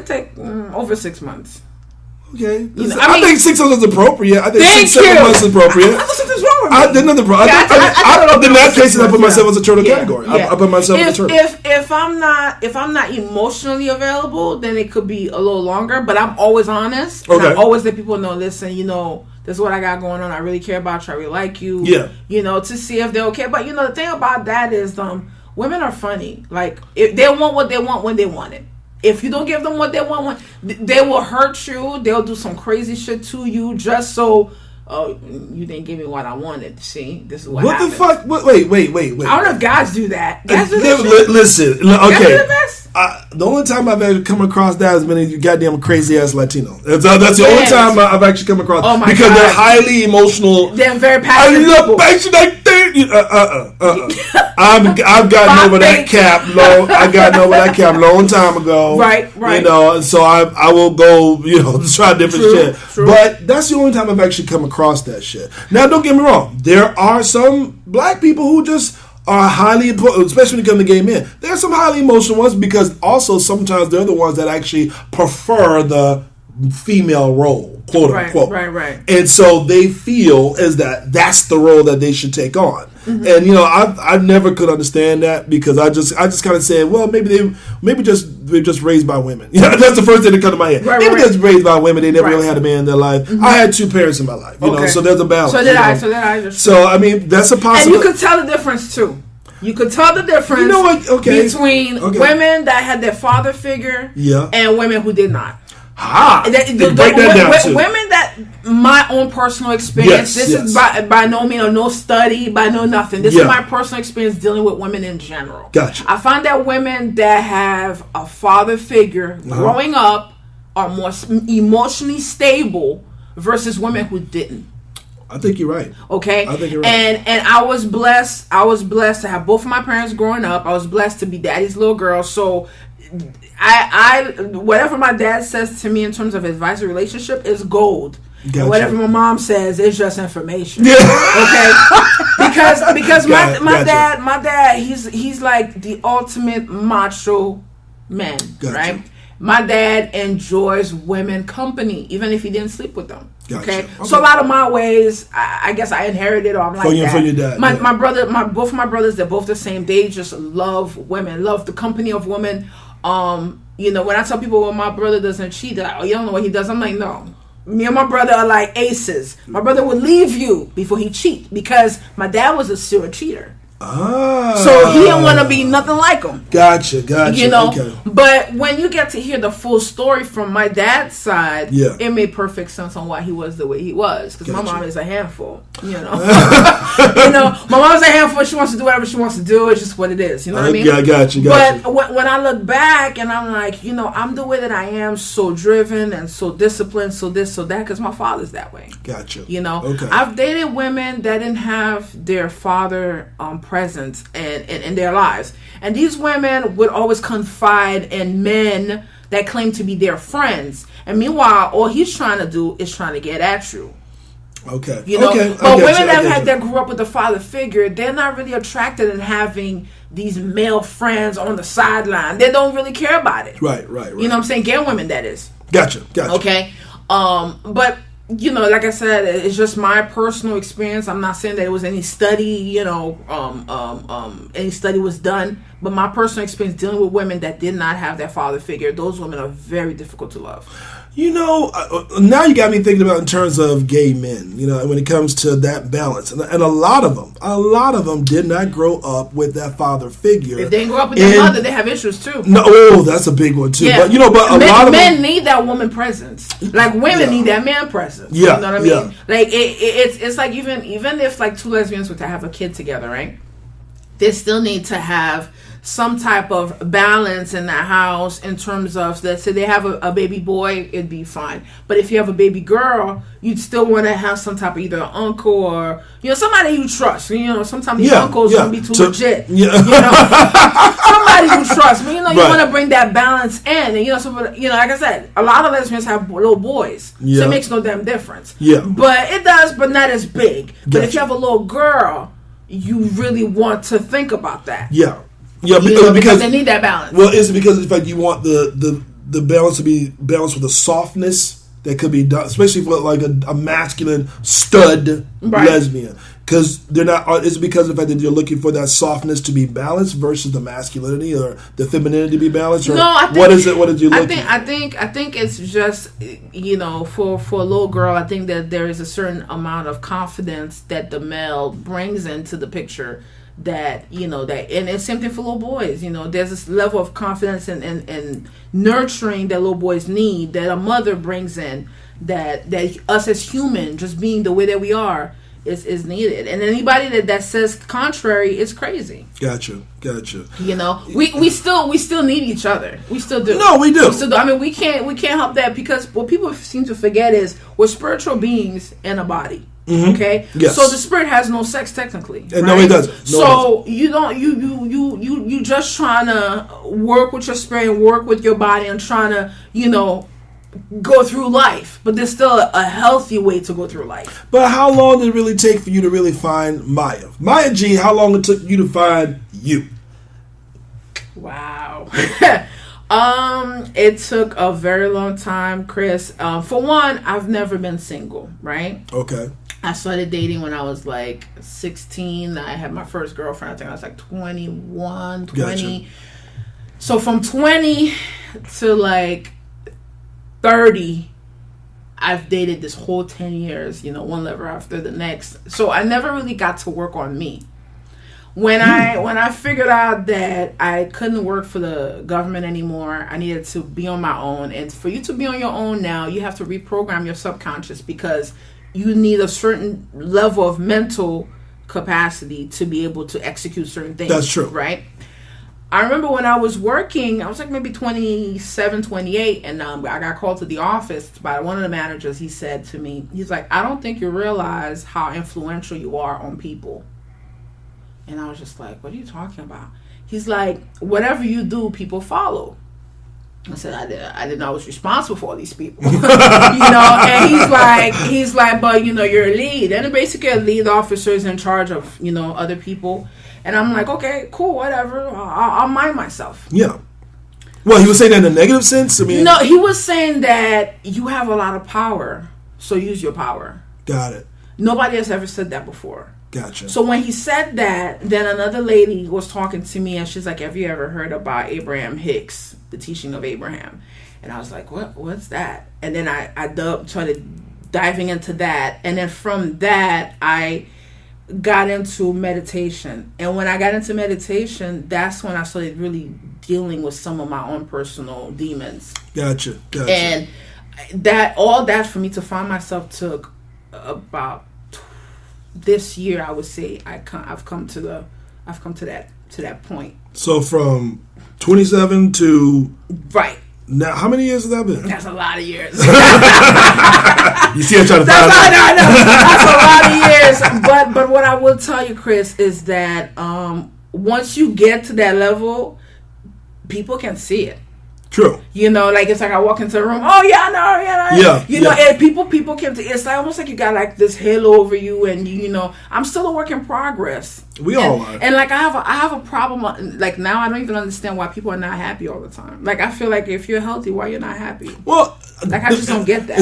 take over 6 months. Okay. I think 6 months is appropriate. I think 7 months is appropriate. I something's wrong with me. There's nothing wrong. In that case, I put myself as a turtle category. I put myself as a turtle. If I'm not emotionally available, then it could be a little longer. But I'm always honest. And I always let people know, listen, this is what I got going on. I really care about you. I really like you. Yeah. To see if they're okay. But the thing about that is, women are funny. Like, if they want what they want when they want it. If you don't give them what they want, they will hurt you. They'll do some crazy shit to you just so, you didn't give me what I wanted. See, this is what happens. What the fuck? Wait. I don't know if guys do that. Guys do listen, okay. Guys do the best? The only time I've ever come across that has been a goddamn crazy ass Latino. That's the only time I've actually come across. Oh my because God. They're highly emotional. They're very passionate. I love passionate. I've gotten over that cap. I gotten over that cap long time ago. Right. And so I will go. Try different shit. True. But that's the only time I've actually come across that shit. Now, don't get me wrong. There are some black people who just are highly important, especially when it comes to gay men. There are some highly emotional ones because also sometimes they're the ones that actually prefer the female role, quote unquote. Right. And so they feel as that's the role that they should take on. Mm-hmm. And I never could understand that because I just kind of said, well, maybe they're just raised by women. That's the first thing that comes to my head. Maybe they're just raised by women. They never really had a man in their life. Mm-hmm. I had 2 parents in my life. So there's a balance. So did I. So I mean, that's a possibility. And you could tell the difference too. You could tell the difference between women that had their father figure and women who did not. Break that down too. Women that, my own personal experience, this is by no means or no study, by no nothing. This is my personal experience dealing with women in general. Gotcha. I find that women that have a father figure growing up are more emotionally stable versus women who didn't. I think you're right. Okay? I think you're right. And I was blessed to have both of my parents growing up. I was blessed to be daddy's little girl. So I whatever my dad says to me in terms of advice or relationship is gold. Gotcha. And whatever my mom says is just information. Yeah. Okay? Because my dad, he's like the ultimate macho man, Gotcha. right? my dad enjoys women company, even if he didn't sleep with them. Gotcha. Okay? So a lot of my ways, I guess I inherited, or I'm like that. From your dad. My brother, both of my brothers, they're both the same. They just love women, love the company of women. You know, when I tell people, well, my brother doesn't cheat, they're like, oh, you don't know what he does. I'm like, no. Me and my brother are like aces. My brother would leave you before he cheat, because my dad was a serial cheater. So he didn't want to be nothing like him. Gotcha. You know, okay. But when you get to hear the full story from my dad's side, it made perfect sense on why he was the way he was. Because my mom is a handful, you know. You know, my mom's a handful. She wants to do whatever she wants to do. It's just what it is. You know what I mean? Yeah, got you. But when I look back and I'm like, you know, I'm the way that I am, so driven and so disciplined, so this, so that, because my father's that way. Gotcha. You know, okay. I've dated women that didn't have their father presence in their lives, and these women would always confide in men that claim to be their friends, and meanwhile all he's trying to do is trying to get at you. Okay. You know, okay. But women that grew up with a father figure, they're not really attracted in having these male friends on the sideline. They don't really care about it. Right. You know what I'm saying? Gay women, that is. Gotcha. Okay. But you know, like I said, it's just my personal experience. I'm not saying that it was any study, you know, any study was done, but my personal experience dealing with women that did not have that father figure, those women are very difficult to love. You know, now you got me thinking about in terms of gay men, you know, when it comes to that balance. And a lot of them did not grow up with that father figure. If they didn't grow up with their mother, they have issues too. No, that's a big one too. Yeah. But, you know, a lot of men need that woman presence. Like women need that man presence. Yeah. You know what I mean? Like it's like even if like two lesbians were to have a kid together, right? They still need to have some type of balance in the house in terms of, let's say they have a baby boy, it'd be fine. But if you have a baby girl, you'd still want to have some type of either an uncle or, you know, somebody you trust. You know, sometimes these uncles don't be too legit. Yeah. You know, somebody you trust. But, you know, you want to bring that balance in. And, you know, like I said, a lot of lesbians have little boys. So it makes no damn difference. Yeah. But it does, but not as big. But if you have a little girl, you really want to think about that. Yeah, because they need that balance. Well, is it because in fact you want the balance to be balanced with a softness that could be done, especially for like a masculine stud lesbian? Because they're not. Is it because of the fact that you're looking for that softness to be balanced versus the masculinity or the femininity to be balanced? Or no, I think, what is it? What did you look? I think it's just, you know, for a little girl, I think that there is a certain amount of confidence that the male brings into the picture. That, you know, that, and it's same thing for little boys. You know, there's this level of confidence and nurturing that little boys need, that a mother brings in, that us as human, just being the way that we are, is needed. And anybody that says contrary is crazy. Gotcha. You know, we still need each other. We still do. No, we do. We still do. I mean, we can't help that, because what people seem to forget is we're spiritual beings in a body. Mm-hmm. Okay, yes. So the spirit has no sex technically. Right? No, it doesn't. You just trying to work with your spirit and work with your body and trying to, you know, go through life. But there's still a healthy way to go through life. But how long did it really take for you to really find Maya? Maya G, how long it took you to find you? Wow. It took a very long time, Chris. For one, I've never been single, right? Okay. I started dating when I was like 16. I had my first girlfriend, I think I was like 21, 20. Gotcha. So from 20 to like 30, I've dated this whole 10 years, you know, one lover after the next. So I never really got to work on me. When I figured out that I couldn't work for the government anymore, I needed to be on my own. And for you to be on your own now, you have to reprogram your subconscious, because you need a certain level of mental capacity to be able to execute certain things. That's true. Right? I remember when I was working, I was like maybe 27, 28, and I got called to the office by one of the managers. He said to me, he's like, I don't think you realize how influential you are on people. And I was just like, what are you talking about? He's like, whatever you do, people follow. I said, I didn't know I was responsible for all these people. You know, and he's like, but, you know, you're a lead. And basically a lead officer is in charge of, you know, other people. And I'm like, okay, cool, whatever. I'll mind myself. Yeah. Well, he was saying that in a negative sense? I mean, no, he was saying that you have a lot of power, so use your power. Got it. Nobody has ever said that before. Gotcha. So when he said that, then another lady was talking to me, and she's like, have you ever heard about Abraham Hicks, the teaching of Abraham? And I was like, what's that? And then I started diving into that. And then from that, I got into meditation. And when I got into meditation, that's when I started really dealing with some of my own personal demons. Gotcha. And all that for me to find myself took about this year. I would say I've come to that point. So from 27 to right now, how many years has that been? That's a lot of years. You see, I'm trying to find out. That's a lot of years. But what I will tell you, Chris, is that once you get to that level, people can see it. True. You know, like it's like I walk into a room. Oh yeah, I know. Yeah. You know, and people can. It's like almost like you got like this halo over you, and you know, I'm still a work in progress. We all are. And like I have a problem. Like now, I don't even understand why people are not happy all the time. Like I feel like if you're healthy, why you're not happy? Well, like I just don't get that.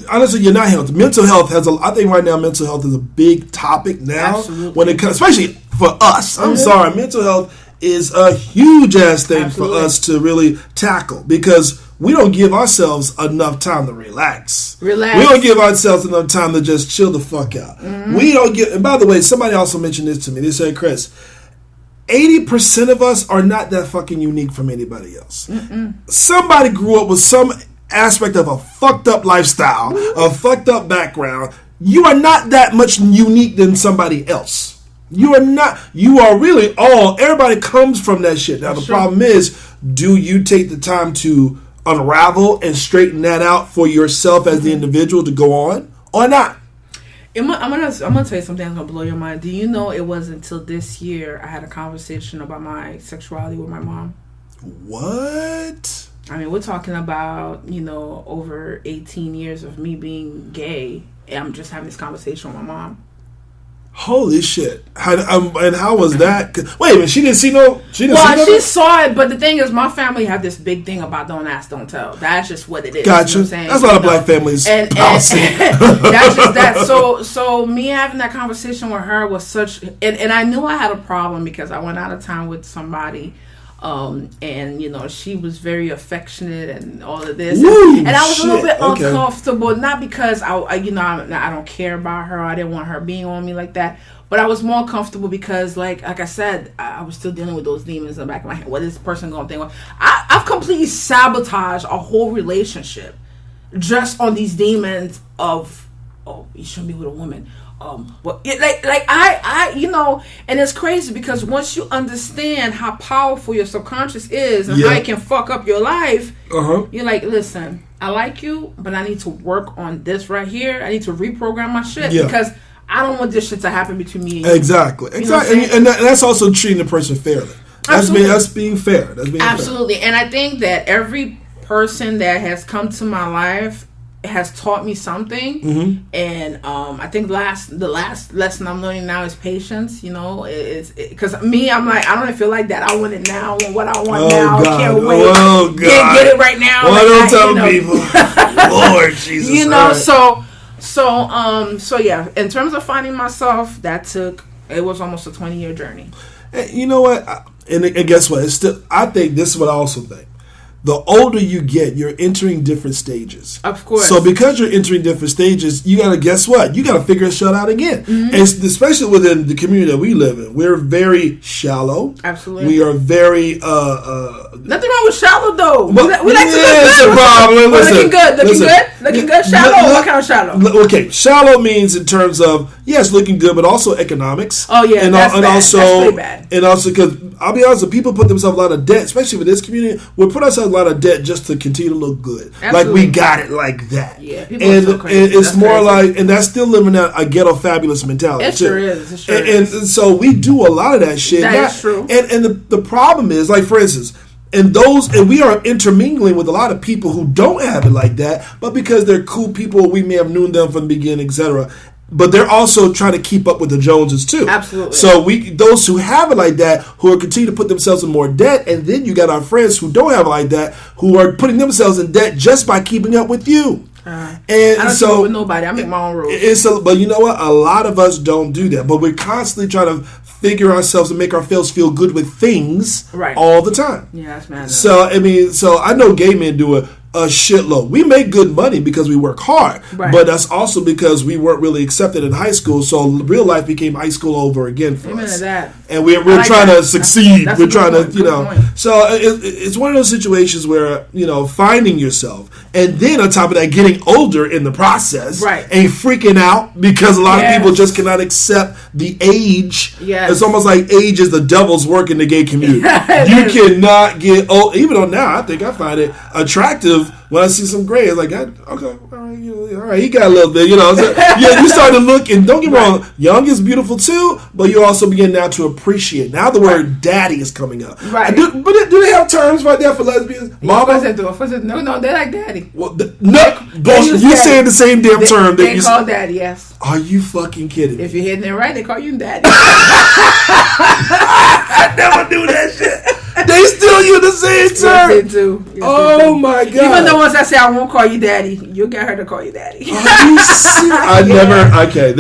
Honestly, you're not healthy. Mental health I think right now mental health is a big topic now. Absolutely. When it comes, especially for us. I'm sorry, mental health is a huge ass thing Absolutely. for us to really tackle because we don't give ourselves enough time to relax. We don't give ourselves enough time to just chill the fuck out. Mm-hmm. We don't get. And by the way, somebody also mentioned this to me. They said, Chris, 80% of us are not that fucking unique from anybody else. Mm-mm. Somebody grew up with some aspect of a fucked up lifestyle, a fucked up background. You are not that much unique than somebody else. You are not. You are really all. Everybody comes from that shit. Now the problem is, do you take the time to unravel and straighten that out for yourself as the individual to go on, or not? I'm gonna tell you something that's gonna blow your mind. Do you know it wasn't until this year I had a conversation about my sexuality with my mom? What? I mean, we're talking about, you know, over 18 years of me being gay, and I'm just having this conversation with my mom. Holy shit! And how was that? Wait a minute, she saw it, but the thing is, my family have this big thing about don't ask, don't tell. That's just what it is. Gotcha. You know what I'm saying? That's a lot of black families. And that's just that. So me having that conversation with her was such, and I knew I had a problem because I went out of town with somebody. And you know, she was very affectionate and all of this, and I was a little bit uncomfortable, not because I don't care about her, I didn't want her being on me like that, but I was more comfortable because like I said, I was still dealing with those demons in the back of my head. What is this person going to think? I've completely sabotaged a whole relationship just on these demons of, oh, you shouldn't be with a woman. I you know, and it's crazy because once you understand how powerful your subconscious is and how it can fuck up your life, you're like, listen, I like you, but I need to work on this right here. I need to reprogram my shit because I don't want this shit to happen between me and you. Exactly. And that's also treating the person fairly. That's being fair. Absolutely. Fair. And I think that every person that has come to my life has taught me something, and I think the last lesson I'm learning now is patience. You know, because me, I'm like, I don't feel like that. I want it now. I want what I want now. God. Can't wait. Oh God. Get it right now. Well, like, don't tell people. Lord Jesus. You know, so yeah. In terms of finding myself, it was almost a 20-year journey. And you know what? And guess what? I think this is what I also think. The older you get, you're entering different stages. Of course. So because you're entering different stages, you got to guess what? You got to figure shit out again. And especially within the community that we live in, we're very shallow. Absolutely. We are very nothing wrong with shallow though. We like to look good. Problem. Looking good. Shallow. What kind of shallow? Okay, shallow means in terms of looking good, but also economics. Oh yeah, and that's pretty bad. And also because I'll be honest, people put themselves a lot of debt, especially with this community. We put ourselves a lot of debt just to continue to look good. Absolutely. Like we got it like that. Yeah, people are so crazy. It's more like, and that's still living out a ghetto fabulous mentality. It sure is. And so we do a lot of that shit. That is true. And the problem is, like for instance, and we are intermingling with a lot of people who don't have it like that, but because they're cool people, we may have known them from the beginning, etc. but they're also trying to keep up with the Joneses too. Absolutely. So those who have it like that, who are continue to put themselves in more debt, and then you got our friends who don't have it like that, who are putting themselves in debt just by keeping up with you. And I don't keep up with nobody. I make my own rules. But you know what? A lot of us don't do that. But we're constantly trying to figure ourselves and make ourselves feel good with things all the time. Yeah, that's mad. So I know gay men do a shitload. We make good money because we work hard, but that's also because we weren't really accepted in high school. So real life became high school over again for us. To that. And we're trying to succeed. We're trying to, So it's one of those situations where finding yourself, and then on top of that, getting older in the process, and freaking out because a lot of people just cannot accept the age. Yes. It's almost like age is the devil's work in the gay community. You cannot get old. Even though now I think I find it attractive when I see some gray. It's like, okay, all right, he got a little bit, So, you start to look, and don't get me wrong, young is beautiful too, but you also begin now to appreciate. Now the word daddy is coming up. Right. Do they have terms right there for lesbians? Mama? No, they like daddy. Well, you saying the same damn term. They call daddy, yes. Are you fucking kidding me? If you're hitting it right, they call you daddy. I never do that shit. They still use the same term. Yes, they do. Yes, my God. Even the ones that say I won't call you daddy, you'll get her to call you daddy. Are you serious? Okay,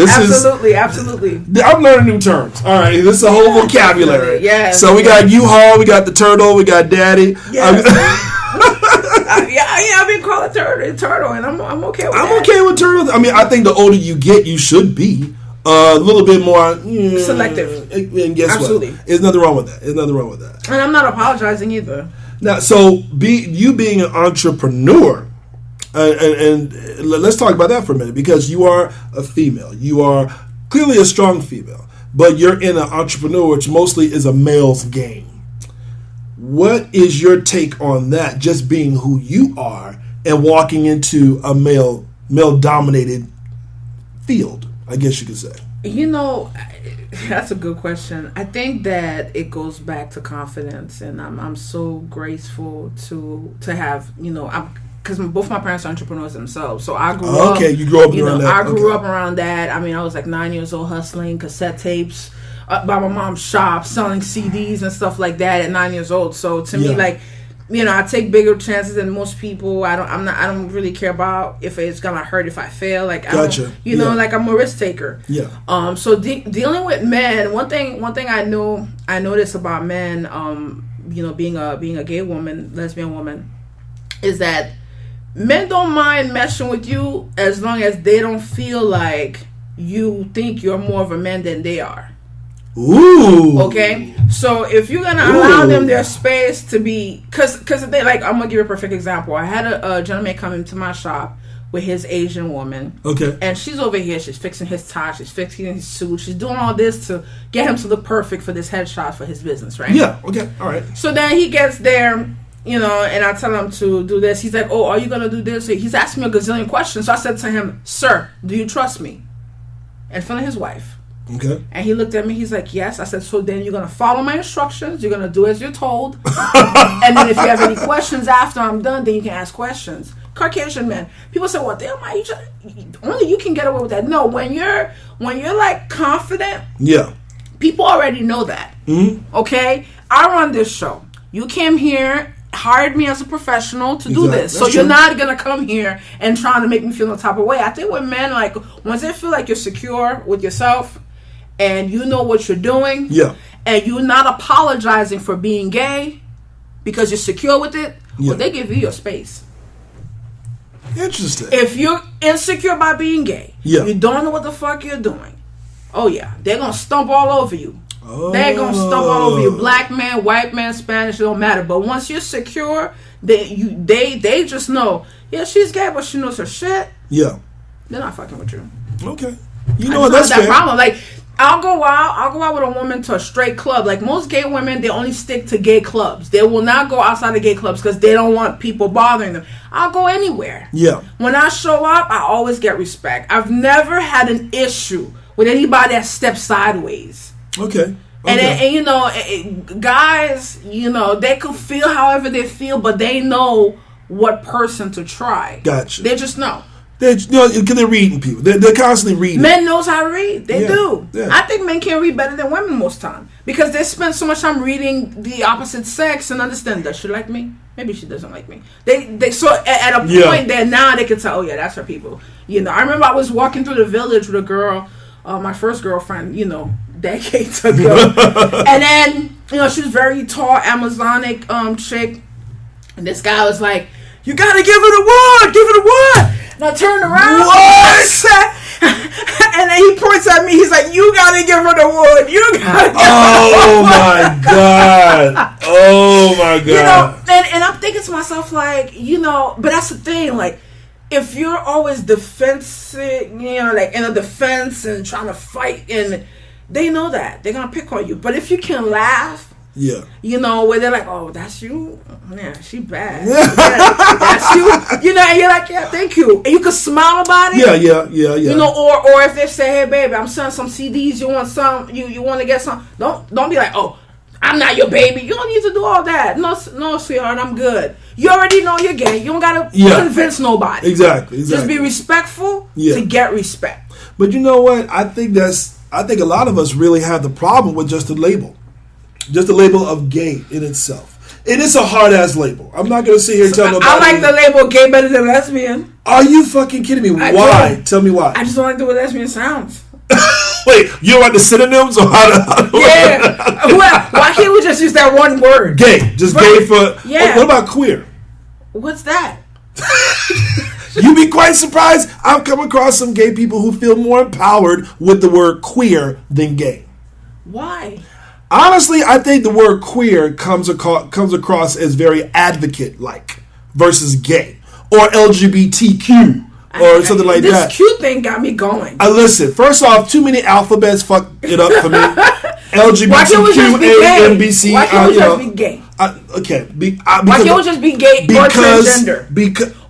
Absolutely. I'm learning new terms. All right, this is a whole vocabulary. Yes. So we got U-Haul, we got the turtle, we got daddy. Yes. I've been called a turtle, and I'm okay with that. I'm okay with turtles. I think the older you get, you should be a little bit more selective. And guess Absolutely. what? There's nothing wrong with that. And I'm not apologizing either. Now, so you being an entrepreneur, and let's talk about that for a minute, because you are a female. You are clearly a strong female, but you're in an entrepreneur, which mostly is a male's game. What is your take on that, just being who you are and walking into a male-dominated field, I guess you could say? That's a good question. I think that it goes back to confidence, and I'm so grateful to have, because both my parents are entrepreneurs themselves. So I grew up. Okay, you grew up around that. I grew up around that. I was like 9 years old hustling cassette tapes by my mom's shop, selling CDs and stuff like that at 9 years old. So to me, I take bigger chances than most people. I don't really care about if it's gonna hurt if I fail. Like gotcha. I'm a risk taker. Yeah. So dealing with men, one thing I noticed about men, being a gay woman, lesbian woman, is that men don't mind messing with you as long as they don't feel like you think you're more of a man than they are. Ooh. Okay, so if you're gonna allow them their space to be, because they I'm gonna give you a perfect example. I had a gentleman come into my shop with his Asian woman. Okay, and she's over here. She's fixing his tie. She's fixing his suit. She's doing all this to get him to look perfect for this headshot for his business, right? Yeah. Okay. All right. So then he gets there, and I tell him to do this. He's like, "Oh, are you gonna do this?" He's asking me a gazillion questions. So I said to him, "Sir, do you trust me?" In front of his wife. Okay. And he looked at me. He's like, "Yes." I said, "So then you're gonna follow my instructions. You're gonna do as you're told. And then if you have any questions after I'm done, then you can ask questions." Caucasian men. People say, "Well, damn, only you can get away with that." No, when you're like confident. Yeah. People already know that. Mm-hmm. Okay, I run this show. You came here, hired me as a professional to do this. So you're not going to come here and trying to make me feel no type of way. I think with men, once they feel like you're secure with yourself and you know what you're doing, and you're not apologizing for being gay because you're secure with it, well, they give you your space. Interesting. If you're insecure by being gay, you don't know what the fuck you're doing, they're going to stomp all over you. They're going to stomp all over you. Black man, white man, Spanish, it don't matter. But once you're secure, they just know, she's gay, but she knows her shit. Yeah. They're not fucking with you. Okay. You know what? That's that fair. problem. I'll go out with a woman to a straight club. Like most gay women, they only stick to gay clubs. They will not go outside of gay clubs because they don't want people bothering them. I'll go anywhere. Yeah. When I show up, I always get respect. I've never had an issue with anybody that steps sideways. Okay. And guys, they could feel however they feel, but they know what person to try. Gotcha. They just know. Because they're reading people. They're constantly reading. Men knows how to read. They do. Yeah. I think men can read better than women most time because they spend so much time reading the opposite sex and understand, does she like me? Maybe she doesn't like me. They so at a point that now they can tell, oh yeah, that's her people. I remember I was walking through the village with a girl, my first girlfriend, decades ago, and then she was very tall, Amazonic chick, and this guy was like, you gotta give it a word, give it a word. And I turned around. What? And then he points at me. He's like, you gotta give her the wood. You gotta give her my God. Oh my God. And I'm thinking to myself, like, but that's the thing. Like, if you're always defensive, like in a defense and trying to fight, and they know that. They're gonna pick on you. But if you can laugh, where they're like, oh, that's you? Yeah, she bad. That's you. And you're like, yeah, thank you. And you can smile about it. Yeah. Or if they say, hey, baby, I'm selling some CDs. You want some? You want to get some? Don't be like, oh, I'm not your baby. You don't need to do all that. No, sweetheart, I'm good. You already know you're gay. You don't got to convince nobody. Exactly. Just be respectful to get respect. But you know what? I think a lot of us really have the problem with just the label. Just the label of gay in itself. It is a hard-ass label. I'm not going to sit here and tell nobody. I like the label gay better than lesbian. Are you fucking kidding me? Why? Tell me why. I just don't like the way lesbian sounds. Wait, you don't like the synonyms? Or how yeah. Why can't we just use that one word? Gay. Just gay for... Yeah. What about queer? What's that? You'd be quite surprised. I've come across some gay people who feel more empowered with the word queer than gay. Why? Honestly, I think the word queer comes across as very advocate-like versus gay or LGBTQ or something like that. This Q thing got me going. Listen, first off, too many alphabets fuck it up for me. LGBTQ, nbsp. Why can't we just be gay? Why can't we just be gay or transgender?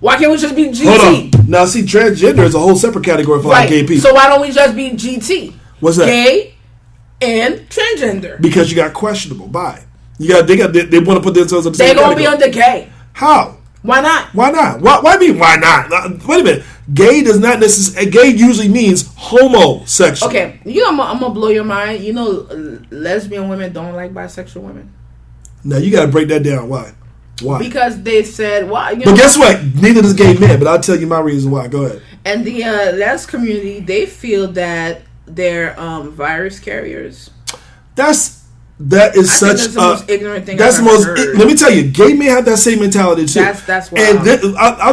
Why can't we just be GT? Hold on. Now, see, transgender is a whole separate category for gay people. So why don't we just be GT? What's that? Gay and transgender. Because you got questionable bi. They want to put themselves in the same category. They're going to be under gay. How? Why not? Why not? Why mean why not? Wait a minute. Gay does not necessarily... Gay usually means homosexual. Okay. I'm going to blow your mind. Lesbian women don't like bisexual women. Now, you got to break that down. Why? Because they said... But guess what? Neither does gay men, but I'll tell you my reason why. Go ahead. And the les community, they feel that they're virus carriers. That is such the most ignorant thing. That's the most. Let me tell you, gay men have that same mentality too. That's why. And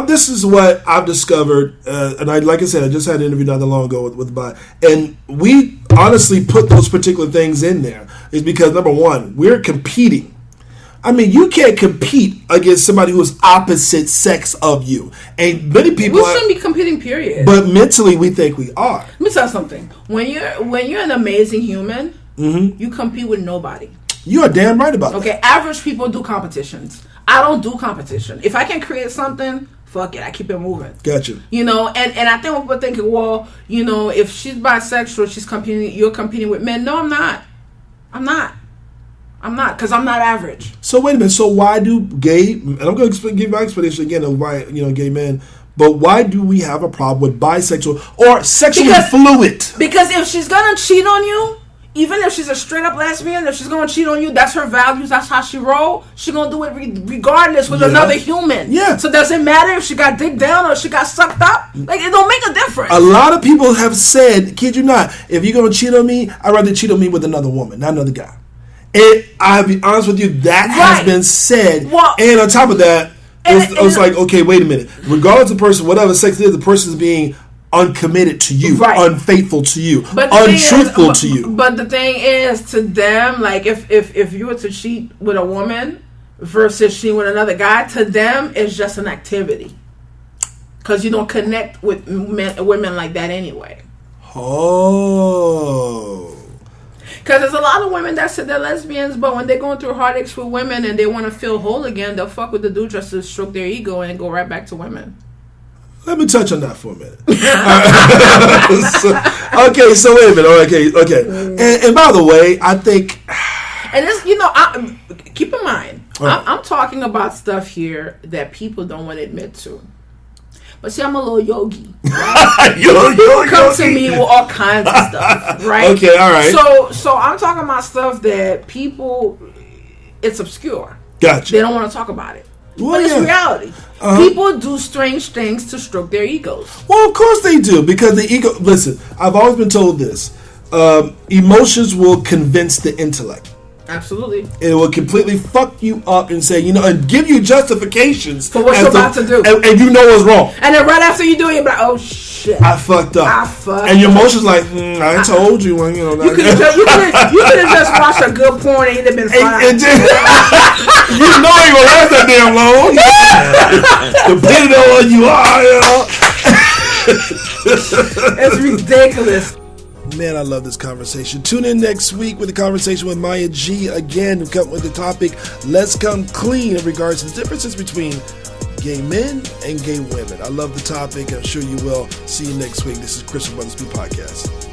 this is what I've discovered. And like I said, I just had an interview not that long ago with Bi, and we honestly put those particular things in there is because number one, we're competing. I mean, you can't compete against somebody who is opposite sex of you. And many people... We shouldn't be competing, period. But mentally, we think we are. Let me tell you something. When you're an amazing human, you compete with nobody. You are damn right about that. Okay, average people do competitions. I don't do competition. If I can create something, fuck it, I keep it moving. Gotcha. And I think people thinking, well, if she's bisexual, you're competing with men. No, I'm not. I'm not, because I'm not average. So wait a minute. So why do gay, and I'm going to give my explanation again of why, gay men, but why do we have a problem with bisexual or sexually fluid? Because if she's going to cheat on you, even if she's a straight up lesbian, if she's going to cheat on you, that's her values, that's how she roll, she's going to do it regardless with another human. Yeah. So does it matter if she got dick down or she got sucked up? Like, it don't make a difference. A lot of people have said, kid you not, if you're going to cheat on me, I'd rather cheat on me with another woman, not another guy. And I'll be honest with you, that has been said. Well, and on top of that, it's like, okay, wait a minute. Regardless of the person, whatever sex it is, the person is being uncommitted to you, unfaithful to you, untruthful to you. But the thing is, to them, like if you were to cheat with a woman versus cheating with another guy, to them it's just an activity. Because you don't connect with women like that anyway. Oh. Because there's a lot of women that say they're lesbians, but when they're going through heartaches with women and they want to feel whole again, they'll fuck with the dude just to stroke their ego and go right back to women. Let me touch on that for a minute. So wait a minute. Okay. And by the way, I think... And it's, keep in mind, I'm talking about stuff here that people don't want to admit to. But see, I'm a little yogi. Come to me with all kinds of stuff, right? Okay, all right. So I'm talking about stuff that people, it's obscure. Gotcha. They don't want to talk about it. Well, but it's yeah. reality. People do strange things to stroke their egos. Well, of course they do, because the ego... Listen, I've always been told this. Emotions will convince the intellect. Absolutely. It will completely fuck you up and say, and give you justifications for what you're about to do. And you know what's wrong. And then right after you do it, you're like, oh shit. I fucked up. And your emotions like, I told you when, You could have just watched a good porn and you'd have been fine. You know it ain't gonna last that damn long. Depending on what you are, It's ridiculous. Man, I love this conversation. Tune in next week with a conversation with Maya G. Again, we come with the topic, let's come clean in regards to the differences between gay men and gay women. I love the topic. I'm sure you will. See you next week. This is Chris from Brothaspeak Podcast.